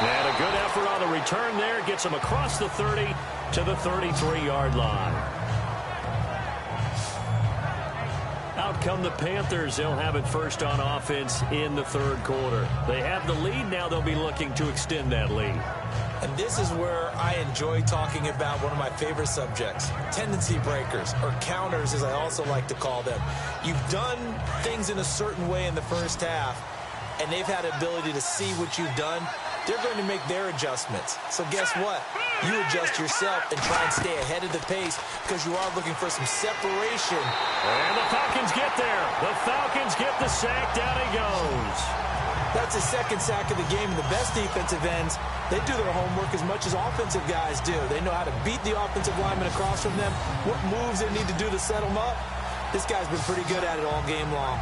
And a good effort on the return there. Gets him across the 30 to the 33-yard line. Out come the Panthers. They'll have it first on offense in the 3rd quarter. They have the lead. Now they'll be looking to extend that lead. And this is where I enjoy talking about one of my favorite subjects, tendency breakers, or counters as I also like to call them. You've done things in a certain way in the first half, and they've had the ability to see what you've done. They're going to make their adjustments. So guess what? You adjust yourself and try and stay ahead of the pace because you are looking for some separation. And the Falcons get there. The Falcons get the sack. Down he goes. That's his 2nd sack of the game. And the best defensive ends, they do their homework as much as offensive guys do. They know how to beat the offensive lineman across from them, what moves they need to do to set them up. This guy's been pretty good at it all game long.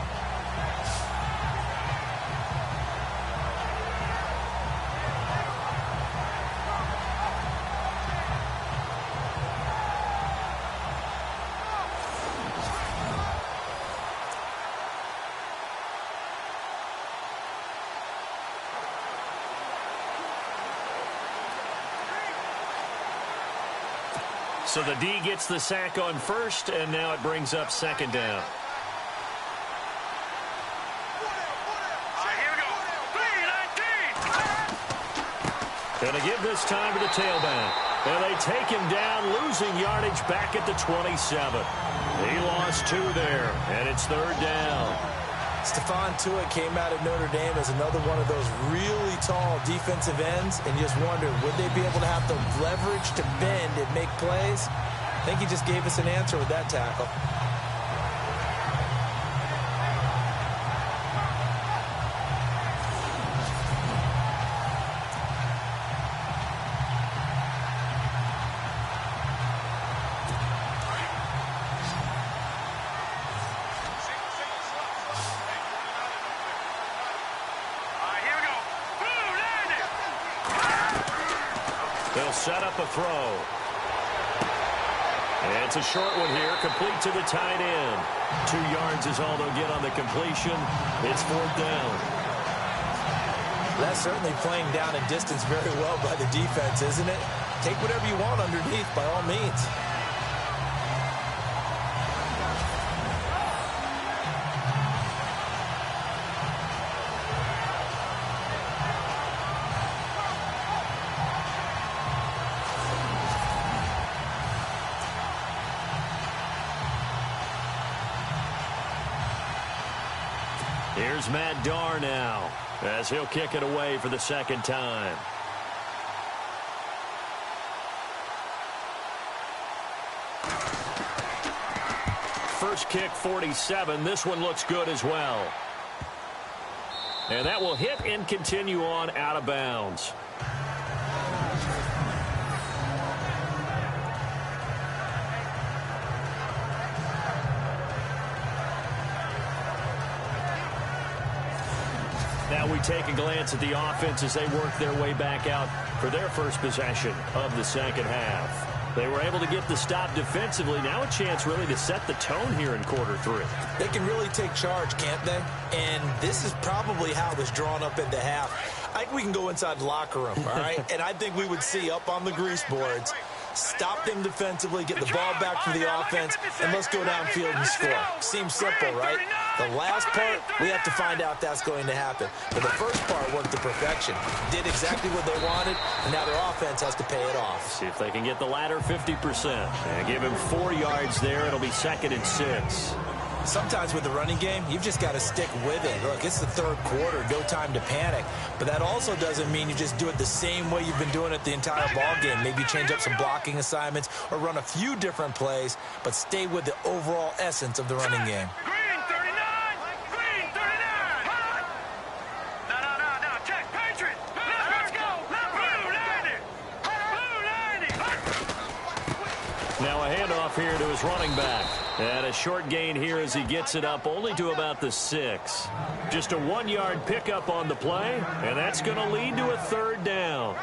So the D gets the sack on first, and now it brings up second down. And they give this time to the tailback. And they take him down, losing yardage back at the 27. He lost 2 there, and it's third down. Stephon Tuitt came out of Notre Dame as another one of those really tall defensive ends, and you just wonder, would they be able to have the leverage to bend and make plays? I think he just gave us an answer with that tackle. They'll set up a throw. And it's a short one here, complete to the tight end. 2 yards is all they'll get on the completion. It's fourth down. That's certainly playing down and distance very well by the defense, isn't it? Take whatever you want underneath, by all means. Here's Matt Darr now, as he'll kick it away for the second time. First kick, 47. This one looks good as well. And that will hit and continue on out of bounds. Now we take a glance at the offense as they work their way back out for their first possession of the second half. They were able to get the stop defensively. Now a chance really to set the tone here in quarter 3. They can really take charge, can't they? And this is probably how it was drawn up in the half. I think we can go inside the locker room, all right? And I think we would see up on the grease boards, stop them defensively, get the ball back for the offense, and let's go downfield and score. Seems simple, right? The last part, we have to find out that's going to happen. But the first part worked to perfection. Did exactly what they wanted, and now their offense has to pay it off. See if they can get the latter 50%. And give him 4 yards there. It'll be 2nd and 6. Sometimes with the running game, you've just got to stick with it. Look, it's the third quarter, no time to panic. But that also doesn't mean you just do it the same way you've been doing it the entire ball game. Maybe change up some blocking assignments or run a few different plays, but stay with the overall essence of the running game. Green 39! Green 39! Hot! No, check, Patriot! Let's go! Blue 90! Blue 90! Now a handoff here to his running back. And a short gain here as he gets it up only to about the 6. Just a 1-yard pickup on the play, and that's going to lead to a third down.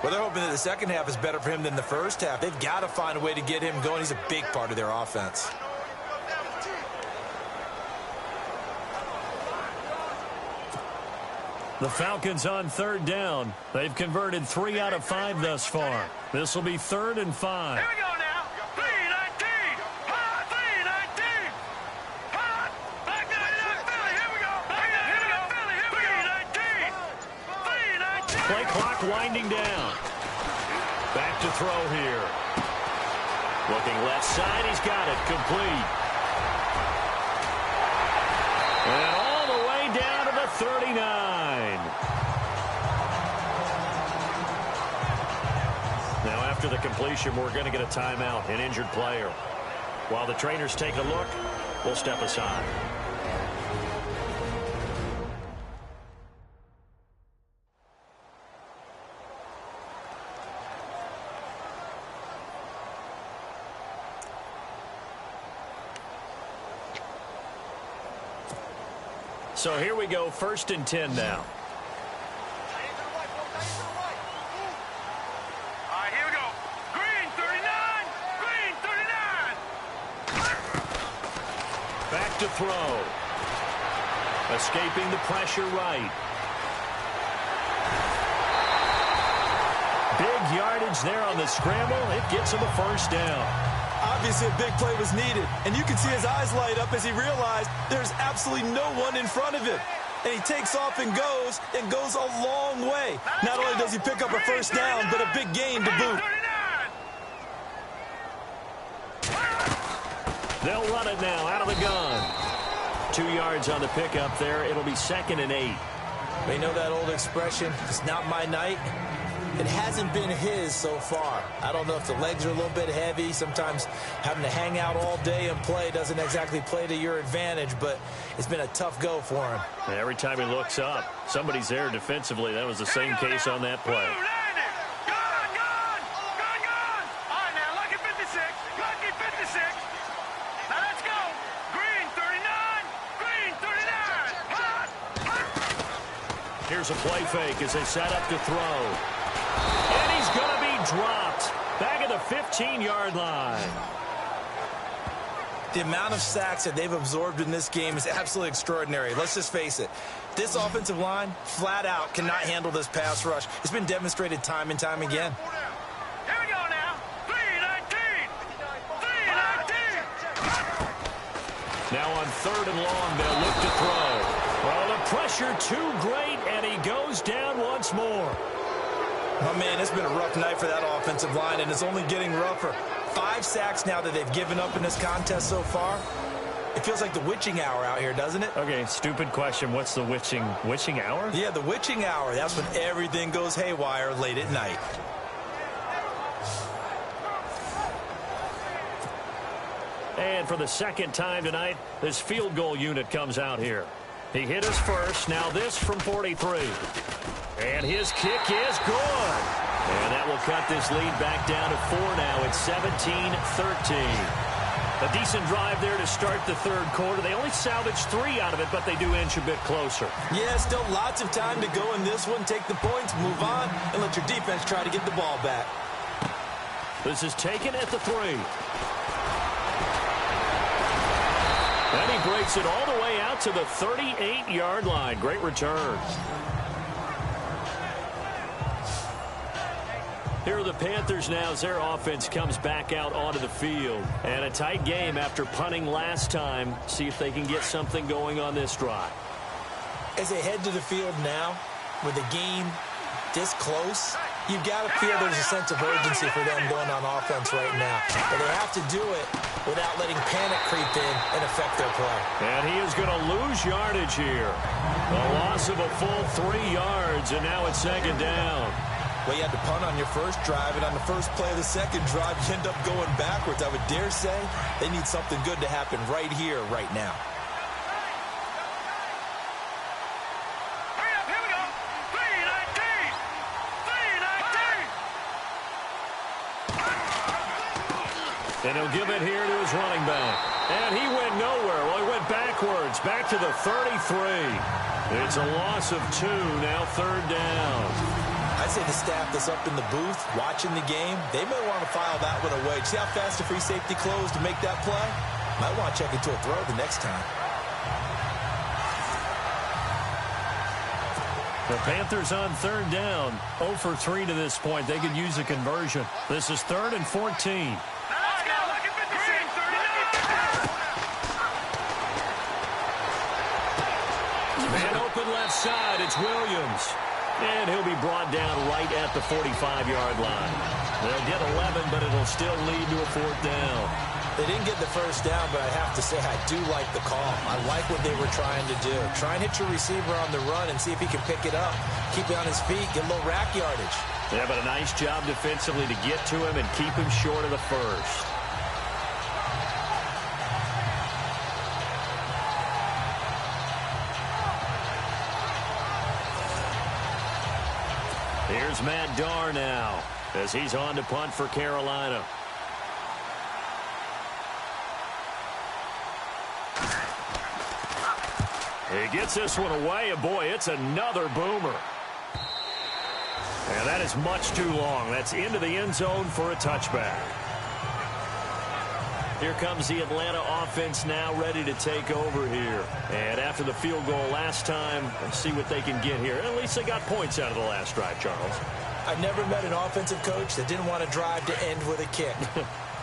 Well, they're hoping that the second half is better for him than the first half. They've got to find a way to get him going. He's a big part of their offense. The Falcons on third down. They've converted 3 out of 5 thus far. This will be 3rd and 5. Here we go now! 319! Hot! 319! Hot! Back 99 Philly! Here we go! Back 99 Philly! Here we go! 319! 319! Play clock winding down. Back to throw here. Looking left side. He's got it. Complete. And all the way down to the 39. Now after the completion, we're going to get a timeout, an injured player. While the trainers take a look, we'll step aside. So here we go, 1st and 10 now. All right, here we go. Green 39! Green 39! Back to throw. Escaping the pressure right. Big yardage yardage there on the scramble. It gets him a first down. Obviously, a big play was needed, and you can see his eyes light up as he realized there's absolutely no one in front of him. And he takes off and goes a long way. Not only does he pick up a first down, but a big gain to boot. They'll run it now out of the gun. 2 yards on the pickup there. It'll be 2nd and 8. They know that old expression, it's not my night. It hasn't been his so far. I don't know if the legs are a little bit heavy. Sometimes having to hang out all day and play doesn't exactly play to your advantage, but it's been a tough go for him. And every time he looks up, somebody's there defensively. That was the same case on that play. Here's a play fake as they set up to throw. And he's going to be dropped back at the 15-yard line. The amount of sacks that they've absorbed in this game is absolutely extraordinary. Let's just face it. This offensive line, flat out, cannot handle this pass rush. It's been demonstrated time and time again. Here we go now. 3-19. 3-19. Now on 3rd and long, they'll look to throw. Well, the pressure too great, and he goes down once more. Oh, man, it's been a rough night for that offensive line, and it's only getting rougher. 5 sacks now that they've given up in this contest so far. It feels like the witching hour out here, doesn't it? Okay, stupid question. What's the witching hour? Yeah, the witching hour. That's when everything goes haywire late at night. And for the 2nd time tonight, this field goal unit comes out here. He hit us first. Now this from 43. And his kick is good. And that will cut this lead back down to 4 now. It's 17-13. A decent drive there to start the 3rd quarter. They only salvaged 3 out of it, but they do inch a bit closer. Yeah, still lots of time to go in this one. Take the points, move on, and let your defense try to get the ball back. This is taken at the 3. And he breaks it all the way out to the 38-yard line. Great return. Here are the Panthers now as their offense comes back out onto the field. And a tight game after punting last time. See if they can get something going on this drive. As they head to the field now, with the game this close, you've got to feel there's a sense of urgency for them going on offense right now. But they have to do it without letting panic creep in and affect their play. And he is going to lose yardage here. A loss of a full 3 yards, and now it's 2nd down. Well, you had to punt on your first drive, and on the first play of the 2nd drive, you end up going backwards. I would dare say they need something good to happen right here, right now. Here we go. 3-19. 3-19. And he'll give it here to his running back. And he went nowhere. Well, he went backwards, back to the 33. It's a loss of 2, now 3rd down. I'd say the staff that's up in the booth watching the game, they may want to file that one away. See how fast the free safety closed to make that play? Might want to check into a throw the next time. The Panthers on 3rd down. 0 for 3 to this point. They could use a conversion. This is 3rd and 14. Let's go. Look at 56. Man open left side. It's Williams. And he'll be brought down right at the 45-yard line. They'll get 11, but it'll still lead to a 4th down. They didn't get the first down, but I have to say I do like the call. I like what they were trying to do. Try and hit your receiver on the run and see if he can pick it up. Keep it on his feet, get a little rack yardage. Yeah, but a nice job defensively to get to him and keep him short of the first. Here's Matt Darr now as he's on to punt for Carolina. He gets this one away, and boy, it's another boomer. And that is much too long. That's into the end zone for a touchback. Here comes the Atlanta offense now ready to take over here. And after the field goal last time, let's see what they can get here. At least they got points out of the last drive, Charles. I've never met an offensive coach that didn't want to drive to end with a kick.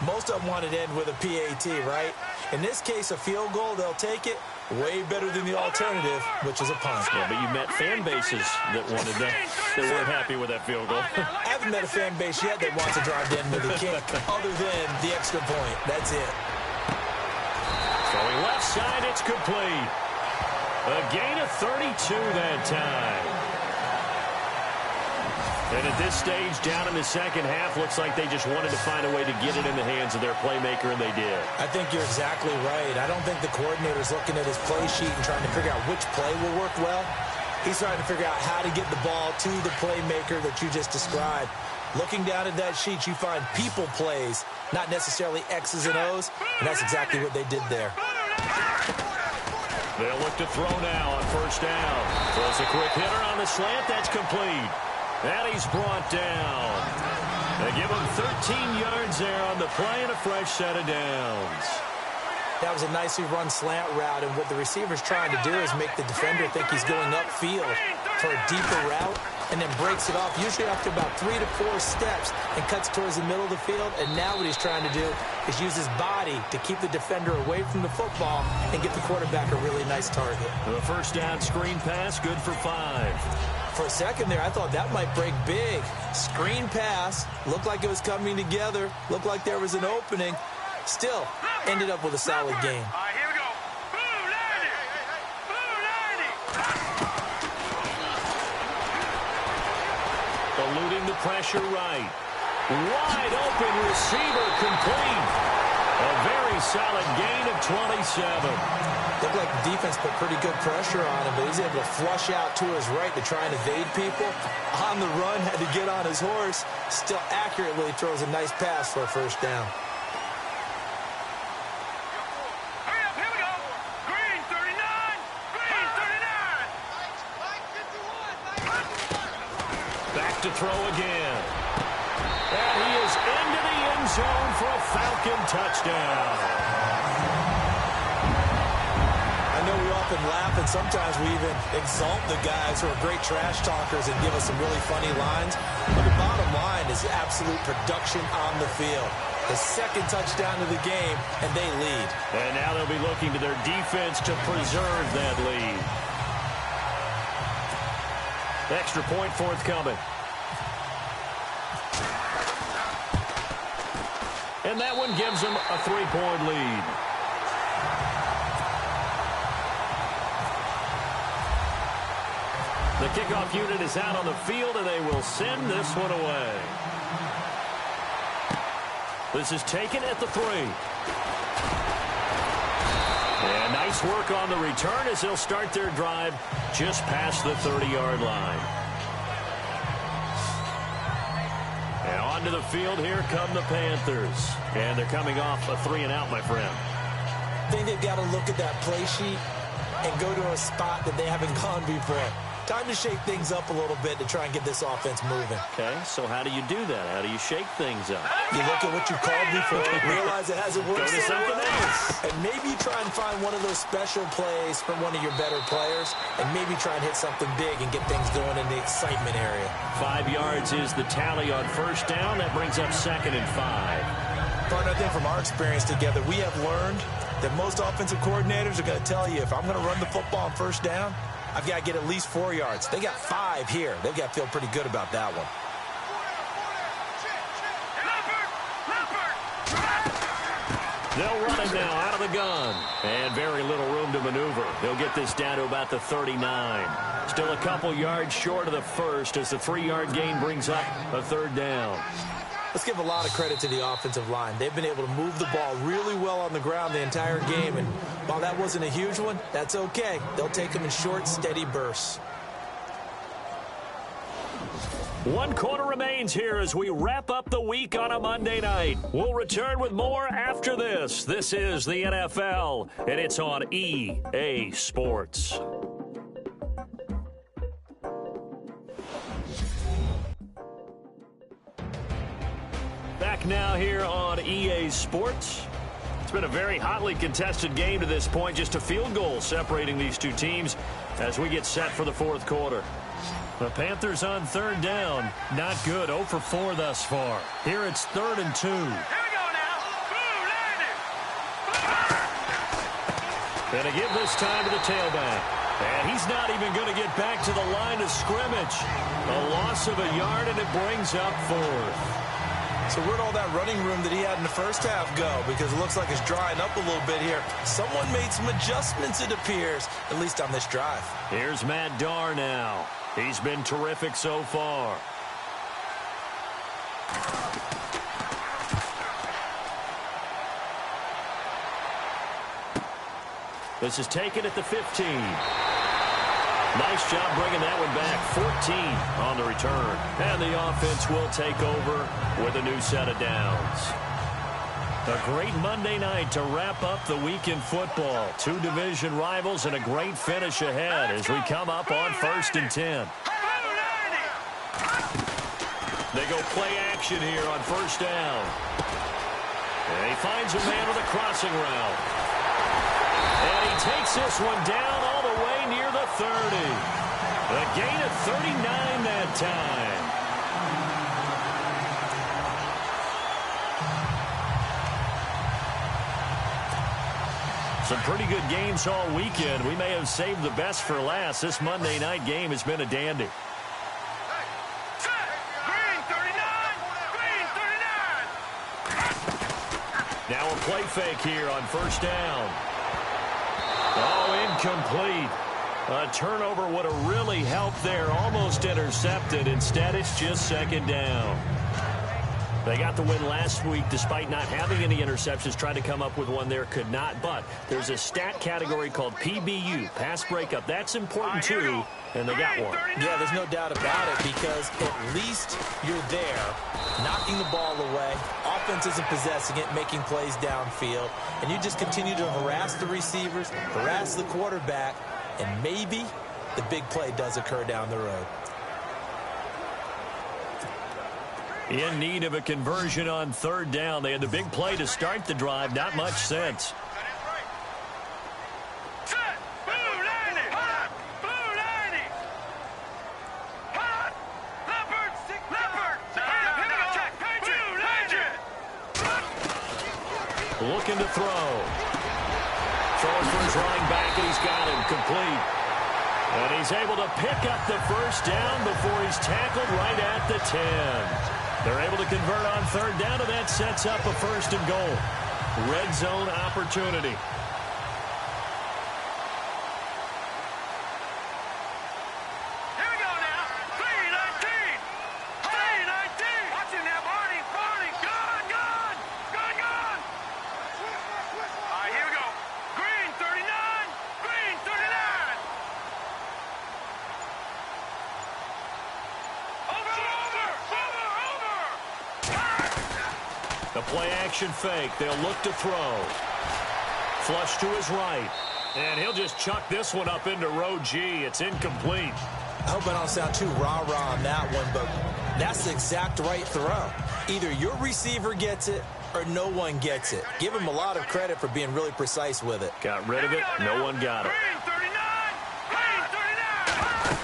Most of them wanted to end with a PAT, right? In this case, a field goal, they'll take it. Way better than the alternative, which is a punt. Yeah, but you met fan bases that wanted that, that weren't happy with that field goal. I haven't met a fan base yet that wants to drive to end with a kick other than the extra point. That's it. Throwing left side, it's complete. A gain of 32 that time. And at this stage, down in the second half, looks like they just wanted to find a way to get it in the hands of their playmaker, and they did. I think you're exactly right. I don't think the coordinator's looking at his play sheet and trying to figure out which play will work well. He's trying to figure out how to get the ball to the playmaker that you just described. Looking down at that sheet, you find people plays, not necessarily X's and O's, and that's exactly what they did there. They'll look to throw now on first down. Throws a quick hitter on the slant. That's complete. And he's brought down. They give him 13 yards there on the play and a fresh set of downs. That was a nicely run slant route, and what the receiver's trying to do is make the defender think he's going upfield for a deeper route, and then breaks it off, usually after about 3 to 4 steps, and cuts towards the middle of the field. And now what he's trying to do is use his body to keep the defender away from the football and get the quarterback a really nice target. The first down screen pass, good for 5. For a second there, I thought that might break big. Screen pass, looked like it was coming together, looked like there was an opening. Still, ended up with a solid game. All right, here we go. Blue 90. Blue 90. Eluding the pressure right. Wide open receiver complete. A very solid gain of 27. Looked like the defense put pretty good pressure on him, but he's able to flush out to his right to try and evade people. On the run, had to get on his horse. Still accurately throws a nice pass for a first down. Hurry up, here we go. Green 39. Green 39. Back to throw again. And he is into the end zone for a Falcon touchdown. I know we often laugh, and sometimes we even exalt the guys who are great trash talkers and give us some really funny lines. But the bottom line is absolute production on the field. The second touchdown of the game, and they lead. And now they'll be looking to their defense to preserve that lead. Extra point forthcoming. And that one gives them a 3-point lead. The kickoff unit is out on the field, and they will send this one away. This is taken at the 3. And nice work on the return as they'll start their drive just past the 30-yard line. And onto the field, here come the Panthers. And they're coming off a 3-and-out, my friend. I think they've got to look at that play sheet and go to a spot that they haven't gone before. Time to shake things up a little bit to try and get this offense moving. Okay, so how do you do that? How do you shake things up? You look at what you called before, realize it hasn't worked. Go to something else. And maybe you try and find one of those special plays from one of your better players, and maybe try and hit something big and get things going in the excitement area. 5 yards is the tally on first down. That brings up 2nd and 5. Partner, I think from our experience together, we have learned that most offensive coordinators are going to tell you, if I'm going to run the football on first down, I've got to get at least 4 yards. They got 5 here. They've got to feel pretty good about that one. They'll run it now out of the gun. And very little room to maneuver. They'll get this down to about the 39. Still a couple yards short of the first as the 3-yard gain brings up a 3rd down. Let's give a lot of credit to the offensive line. They've been able to move the ball really well on the ground the entire game. And while that wasn't a huge one, that's okay. They'll take them in short, steady bursts. 1 quarter remains here as we wrap up the week on a Monday night. We'll return with more after this. This is the NFL, and it's on EA Sports. Back now here on EA Sports. been a very hotly contested game to this point. Just a field goal separating these two teams as we get set for the fourth quarter. The Panthers on third down. Not good. 0 for 4 thus far. Here it's 3rd and 2. Here we go now. Boom, landed. Going to give this time to the tailback. And he's not even going to get back to the line of scrimmage. A loss of a yard, and it brings up 4th. So where'd all that running room that he had in the first half go? Because it looks like it's drying up a little bit here. Someone made some adjustments, it appears, at least on this drive. Here's Matt Darr now. He's been terrific so far. This is taken at the 15. Nice job bringing that one back. 14 on the return. And the offense will take over with a new set of downs. A great Monday night to wrap up the week in football. 2 division rivals and a great finish ahead as we come up on 1st and 10. They go play action here on 1st down. And he finds a man with a crossing route. And he takes this one down all the way near the 30. A gain of 39 that time. Some pretty good games all weekend. We may have saved the best for last. This Monday night game has been a dandy. Now a play fake here on 1st down. Oh, incomplete. A turnover would have really helped there. Almost intercepted. Instead, it's just 2nd down. They got the win last week despite not having any interceptions. Tried to come up with one there, could not. But there's a stat category called PBU, pass breakup. That's important too, and they got one. Yeah, there's no doubt about it because at least you're there, knocking the ball away. Offense isn't possessing it, making plays downfield. And you just continue to harass the receivers, harass the quarterback, and maybe the big play does occur down the road. In need of a conversion on 3rd down. They had the big play to start the drive. Not much sense. Looking to throw. Throwing for his running back, and he's got him complete. And he's able to pick up the 1st down before he's tackled right at the 10. They're able to convert on 3rd down, and that sets up a 1st and goal. Red zone opportunity. Here we go now. 3-19. 3-19. Watch him now, Barney. Gone. All right, here we go. Green 39. Green 39. Over. The play action fake. They'll look to throw. Flush to his right. And he'll just chuck this one up into row G. It's incomplete. I hope I don't sound too rah-rah on that one, but that's the exact right throw. Either your receiver gets it or no one gets it. Give him a lot of credit for being really precise with it. Got rid of it. No one got it. Green 39. Green 39.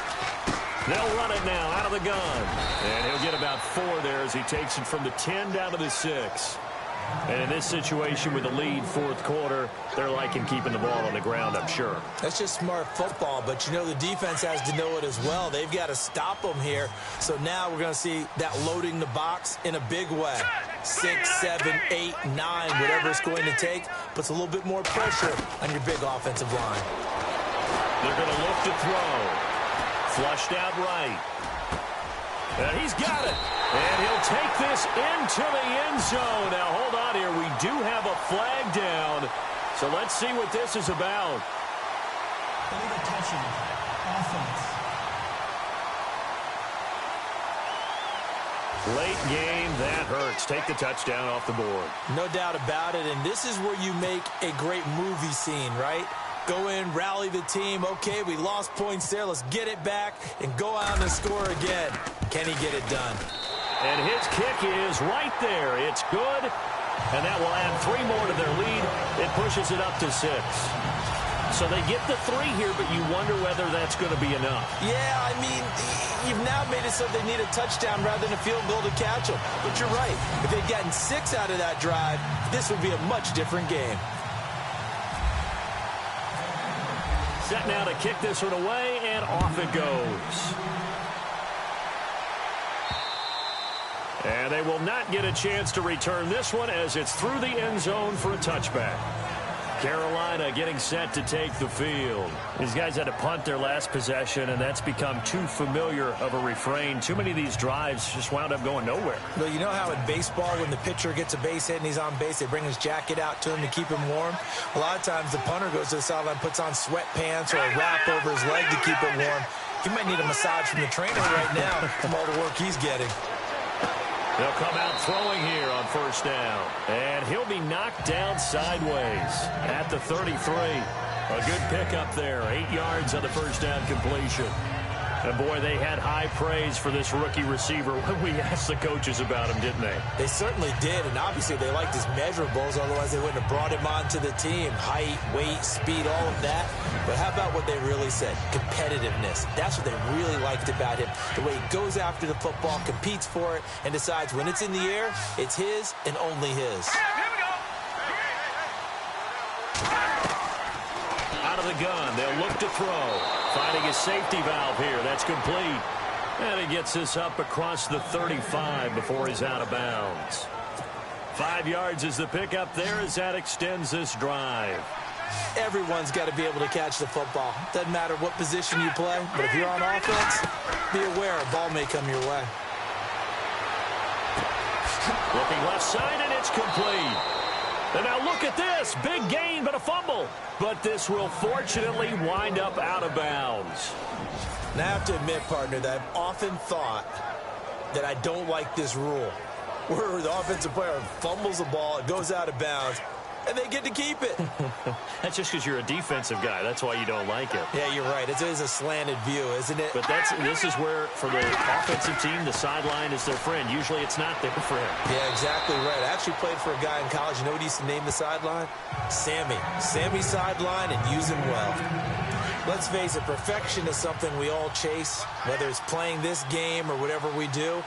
They'll run it now out of the gun. And he'll get about 4 there as he takes it from the 10 down to the 6. And in this situation with the lead 4th quarter, they're liking keeping the ball on the ground, I'm sure. That's just smart football, but you know the defense has to know it as well. They've got to stop them here. So now we're going to see that loading the box in a big way. 6, 7, 8, 9, whatever it's going to take, puts a little bit more pressure on your big offensive line. They're going to look to throw. Flushed out right. And he's got it. And he'll take this into the end zone. Now, hold on here. We do have a flag down. So let's see what this is about. Illegal touching. Offense. Late game, that hurts. Take the touchdown off the board. No doubt about it, and this is where you make a great movie scene, right? Go in, rally the team. Okay, we lost points there. Let's get it back and go out and score again. Can he get it done? And his kick is right there. It's good, And that will add 3 more to their lead. It pushes it up to 6. So they get the 3 here, but you wonder whether that's going to be enough. Yeah, I mean, you've now made it so they need a touchdown rather than a field goal to catch them. But you're right. If they'd gotten 6 out of that drive, this would be a much different game. Set now to kick this one away, and off it goes. And they will not get a chance to return this one as it's through the end zone for a touchback. Carolina getting set to take the field. These guys had to punt their last possession, and that's become too familiar of a refrain. Too many of these drives just wound up going nowhere. Well, you know how in baseball, when the pitcher gets a base hit and he's on base, they bring his jacket out to him to keep him warm? A lot of times the punter goes to the sideline, puts on sweatpants or a wrap over his leg to keep him warm. He might need a massage from the trainer right now from all the work he's getting. They'll come out throwing here on first down. And he'll be knocked down sideways at the 33. A good pickup there. 8 yards on the first down completion. And, boy, they had high praise for this rookie receiver when we asked the coaches about him, didn't they? They certainly did, and obviously they liked his measurables, otherwise they wouldn't have brought him onto the team. Height, weight, speed, all of that. But how about what they really said? Competitiveness. That's what they really liked about him. The way he goes after the football, competes for it, and decides when it's in the air, it's his and only his. Out of the gun, they'll look to throw. Finding a safety valve here. That's complete. And he gets this up across the 35 before he's out of bounds. 5 yards is the pickup there as that extends this drive. Everyone's got to be able to catch the football. Doesn't matter what position you play, but if you're on offense, be aware a ball may come your way. Looking left side, and it's complete. And now look at this. Big gain, but a fumble. But this will fortunately wind up out of bounds. Now, I have to admit, partner, that I've often thought that I don't like this rule, where the offensive player fumbles the ball, it goes out of bounds, and they get to keep it. That's just because you're a defensive guy. That's why you don't like it. Yeah, you're right. It is a slanted view, isn't it? But this is where, for the offensive team, the sideline is their friend. Usually it's not their friend. Yeah, exactly right. I actually played for a guy in college. You know what he used to name the sideline? Sammy. Sammy's sideline, and use him well. Let's face it, perfection is something we all chase, whether it's playing this game or whatever we do.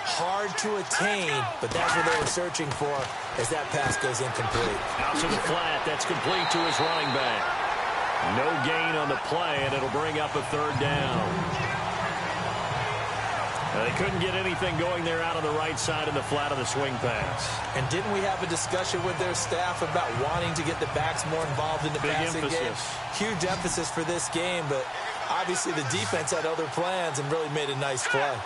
Hard to attain, but that's what they were searching for as that pass goes incomplete. Out to the flat. That's complete to his running back. No gain on the play, and it'll bring up a third down. They couldn't get anything going there out on the right side of the flat of the swing pass. And didn't we have a discussion with their staff about wanting to get the backs more involved in the passing game? Huge emphasis for this game, but obviously the defense had other plans and really made a nice play.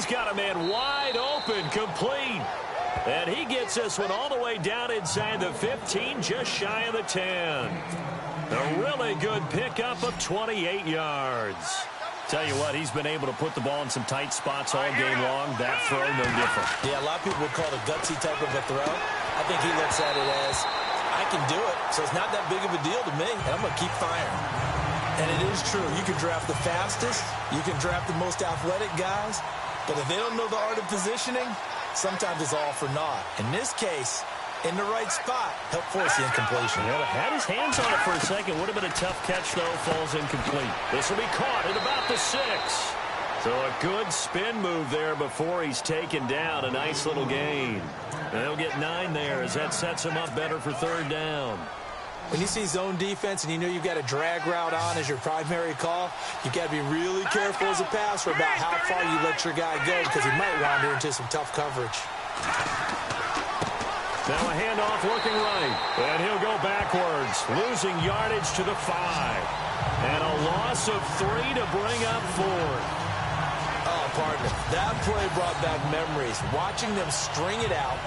Got a man wide open, complete. And he gets this one all the way down inside the 15, just shy of the 10. A really good pickup of 28 yards. Tell you what, he's been able to put the ball in some tight spots all game long. That throw, no different. Yeah, a lot of people would call it a gutsy type of a throw. I think he looks at it as, I can do it, so it's not that big of a deal to me, and I'm going to keep firing. And it is true. You can draft the fastest. You can draft the most athletic guys. But if they don't know the art of positioning, sometimes it's all for naught. In this case, in the right spot, help force the incompletion. Yeah, had his hands on it for a second. Would have been a tough catch, though. Falls incomplete. This will be caught at about the 6. So a good spin move there before he's taken down. A nice little gain. And they'll get 9 there as that sets him up better for third down. When you see zone defense and you know you've got a drag route on as your primary call, you've got to be really careful as a passer about how far you let your guy go because he might wander into some tough coverage. Now a handoff looking right, and he'll go backwards, losing yardage to the 5. And a loss of 3 to bring up 4. Oh, partner, that play brought back memories. Watching them string it out,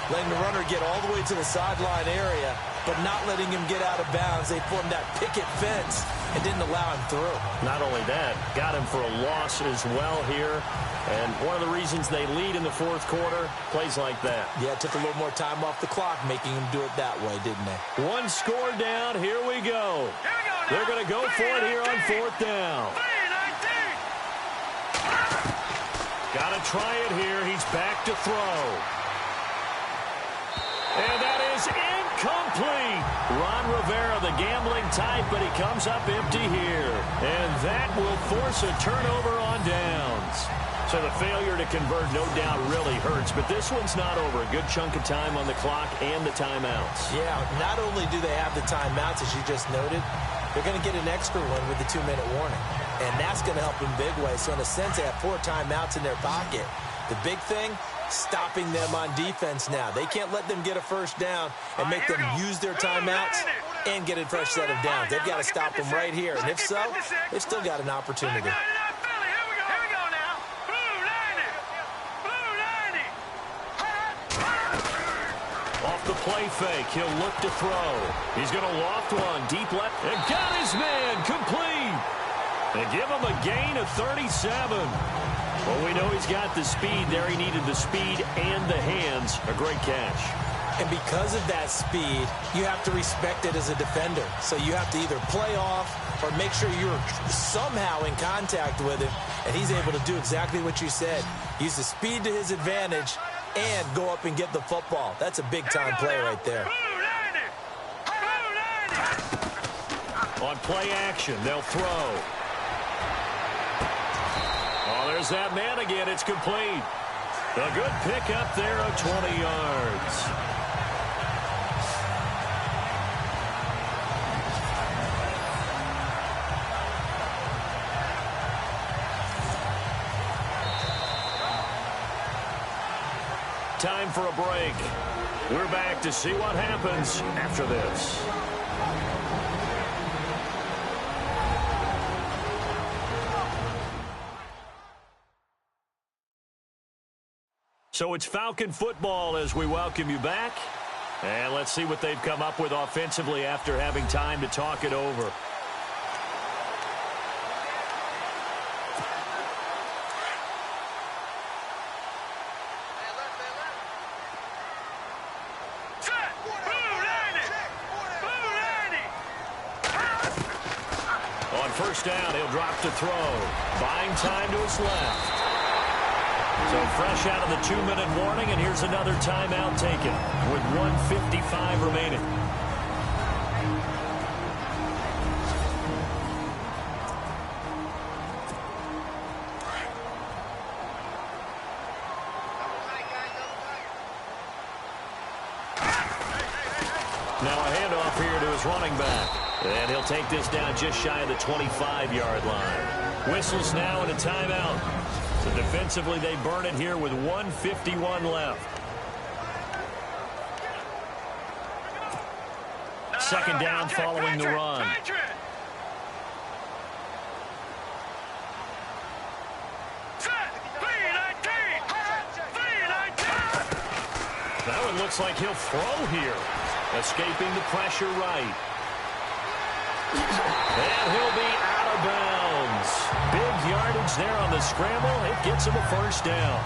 letting the runner get all the way to the sideline area, but not letting him get out of bounds. They formed that picket fence and didn't allow him through. Not only that, got him for a loss as well here. And one of the reasons they lead in the fourth quarter, plays like that. Yeah, it took a little more time off the clock, making him do it that way, didn't they? One score down. Here we go. They're going to go for it here on fourth down. Got to try it here. He's back to throw. And that is incomplete. Ron Rivera, the gambling type, but he comes up empty here. And that will force a turnover on downs. So the failure to convert, no doubt, really hurts. But this one's not over. A good chunk of time on the clock and the timeouts. Yeah, not only do they have the timeouts, as you just noted, they're going to get an extra one with the 2-minute warning. And that's going to help in big ways. So in a sense, they have 4 timeouts in their pocket. The big thing, stopping them on defense now. They can't let them get a first down and make them use their timeouts and get a fresh set of downs. They've got to stop them right here. And if so, they've still got an opportunity. Off the play fake, he'll look to throw. He's going to loft one, deep left, and got his man, complete. They give him a gain of 37. Well, we know he's got the speed there. He needed the speed and the hands. A great catch. And because of that speed, you have to respect it as a defender. So you have to either play off or make sure you're somehow in contact with him. And he's able to do exactly what you said. Use the speed to his advantage and go up and get the football. That's a big-time play right there. On play action, they'll throw. Oh, there's that man again. It's complete. A good pickup there of 20 yards. Time for a break. We're back to see what happens after this. So it's Falcon football as we welcome you back. And let's see what they've come up with offensively after having time to talk it over. On first down, he'll drop to throw. Buying time to his left. So fresh out of the 2-minute warning, and here's another timeout taken with 1:55 remaining. Now a handoff here to his running back. And he'll take this down just shy of the 25-yard line. Whistles now and a timeout. So defensively, they burn it here with 1:51 left. Second down following the run. That one looks like he'll throw here. Escaping the pressure right. And he'll be out of bounds. Big yardage there on the scramble. It gets him a first down.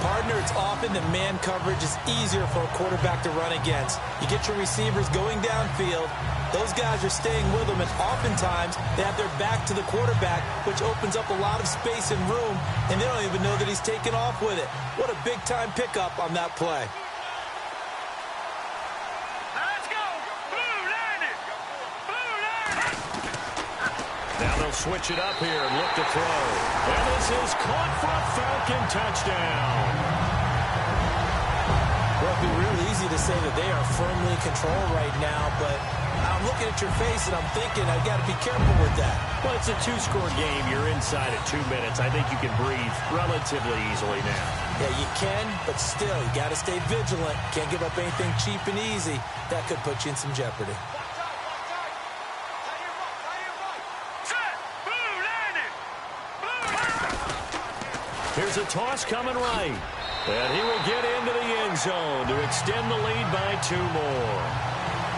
Partner, it's often that man coverage is easier for a quarterback to run against. You get your receivers going downfield. Those guys are staying with them, and oftentimes they have their back to the quarterback, which opens up a lot of space and room, and they don't even know that he's taken off with it. What a big-time pickup on that play. Now they'll switch it up here and look to throw. And this is caught for a Falcon touchdown. Well, it'd be real easy to say that they are firmly in control right now, but I'm looking at your face and I'm thinking I've got to be careful with that. Well, it's a 2-score game. You're inside at 2 minutes. I think you can breathe relatively easily now. Yeah, you can, but still, you got to stay vigilant. Can't give up anything cheap and easy. That could put you in some jeopardy. Here's a toss coming right. And he will get into the end zone to extend the lead by 2 more.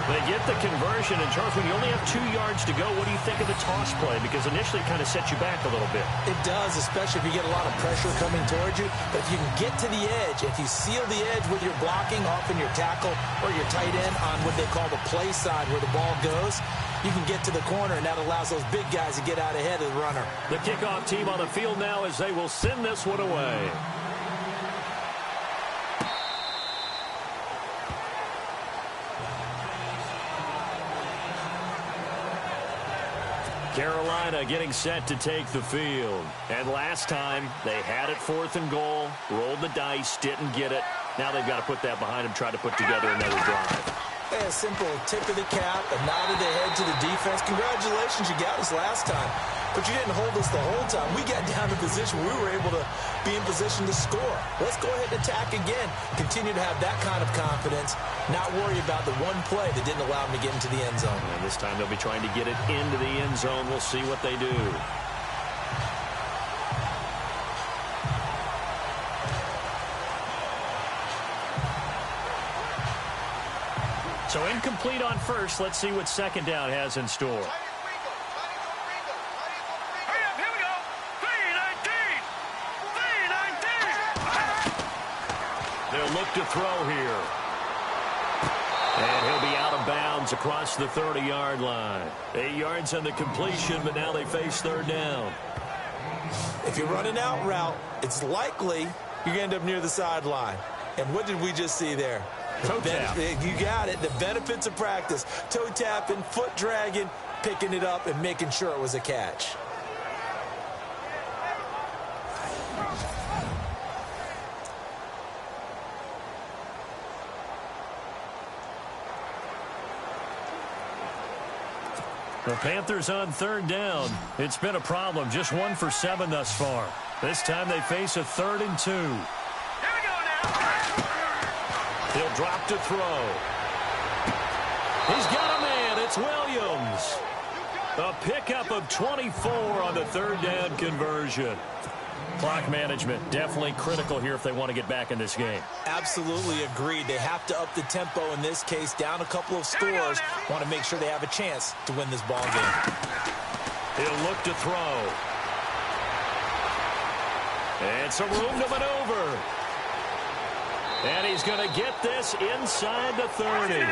They get the conversion. And, Charles, when you only have 2 yards to go, what do you think of the toss play? Because initially it kind of sets you back a little bit. It does, especially if you get a lot of pressure coming towards you. But if you can get to the edge, if you seal the edge with your blocking, often your tackle or your tight end on what they call the play side where the ball goes, you can get to the corner, and that allows those big guys to get out ahead of the runner. The kickoff team on the field now as they will send this one away. Carolina getting set to take the field. And last time, they had it 4th and goal, rolled the dice, didn't get it. Now they've got to put that behind them, try to put together another drive. A simple tip of the cap, a nod of the head to the defense. Congratulations, you got us last time. But you didn't hold us the whole time. We got down to position. We were able to be in position to score. Let's go ahead and attack again. Continue to have that kind of confidence. Not worry about the one play that didn't allow them to get into the end zone. And this time they'll be trying to get it into the end zone. We'll see what they do. So incomplete on first. Let's see what second down has in store. Hurry up, here we go. 3-19. 3-19. They'll look to throw here. And he'll be out of bounds across the 30-yard line. 8 yards on the completion, but now they face 3rd down. If you're running out route, it's likely you're going to end up near the sideline. And what did we just see there? Toe tap. You got it. The benefits of practice. Toe tapping, foot dragging, picking it up, and making sure it was a catch. The Panthers on 3rd down. It's been a problem. Just 1 for 7 thus far. This time they face a 3rd and 2. Here we go now. He'll drop to throw. He's got a man. It's Williams. A pickup of 24 on the 3rd down conversion. Clock management definitely critical here if they want to get back in this game. Absolutely agreed. They have to up the tempo in this case, down a couple of scores. Want to make sure they have a chance to win this ball game. He'll look to throw. And some room to maneuver. And he's going to get this inside the 30.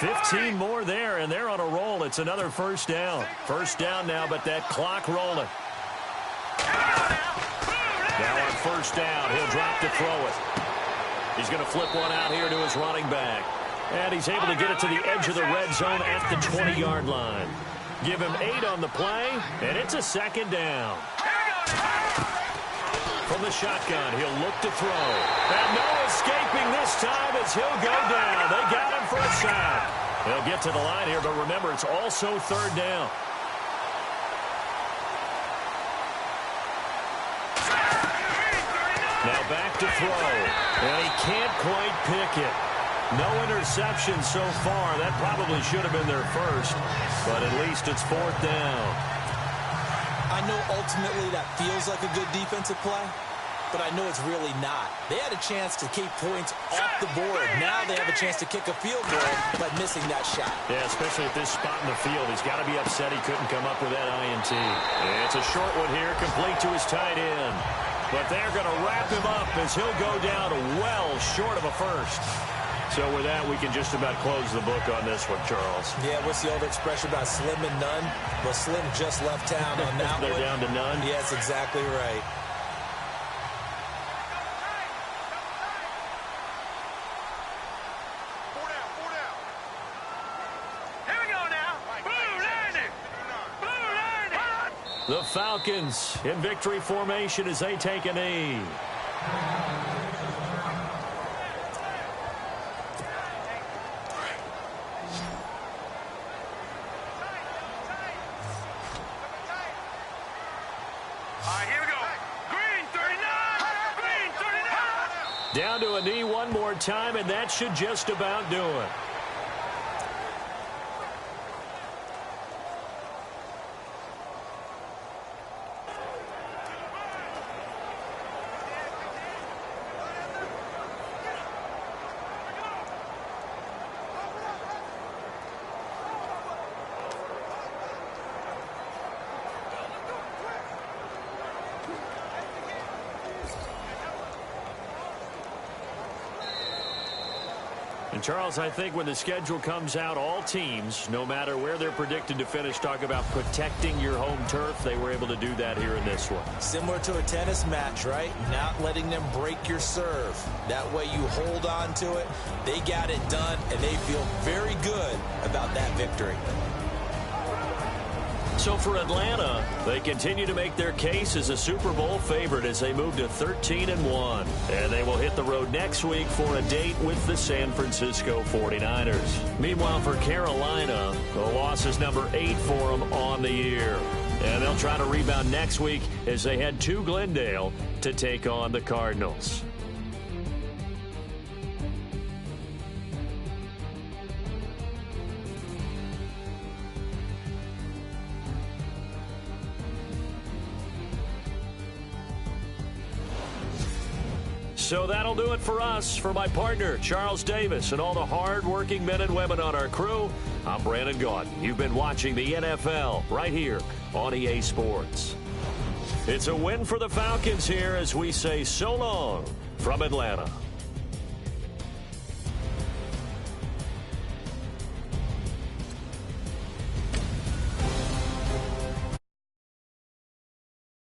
15 more there, and they're on a roll. It's another 1st down. 1st down now, but that clock rolling. Now on 1st down, he'll drop to throw it. He's going to flip one out here to his running back. And he's able to get it to the edge of the red zone at the 20-yard line. Give him 8 on the play, and it's a 2nd down. From the shotgun, he'll look to throw. And no escaping this time as he'll go down. They got him for a sack. They'll get to the line here, but remember, it's also 3rd down. Now back to throw. And he can't quite pick it. No interception so far. That probably should have been their first. But at least it's 4th down. I know ultimately that feels like a good defensive play, but I know it's really not. They had a chance to keep points off the board. Now they have a chance to kick a field goal, but missing that shot. Yeah, especially at this spot in the field. He's got to be upset he couldn't come up with that INT. And it's a short one here, complete to his tight end. But they're going to wrap him up as he'll go down well short of a first. So with that, we can just about close the book on this one, Charles. Yeah, what's the old expression about slim and none? Well, Slim just left town on that They're one. down to none? Yes, exactly right. Here we go now. Blue landing. Blue landing. The Falcons in victory formation as they take a knee. Down to a knee one more time, and that should just about do it. And, Charles, I think when the schedule comes out, all teams, no matter where they're predicted to finish, talk about protecting your home turf. They were able to do that here in this one. Similar to a tennis match, right? Not letting them break your serve. That way you hold on to it. They got it done, and they feel very good about that victory. So for Atlanta, they continue to make their case as a Super Bowl favorite as they move to 13-1. And they will hit the road next week for a date with the San Francisco 49ers. Meanwhile, for Carolina, the loss is number 8 for them on the year. And they'll try to rebound next week as they head to Glendale to take on the Cardinals. So that'll do it for us. For my partner, Charles Davis, and all the hard-working men and women on our crew, I'm Brandon Gaudin. You've been watching the NFL right here on EA Sports. It's a win for the Falcons here as we say so long from Atlanta.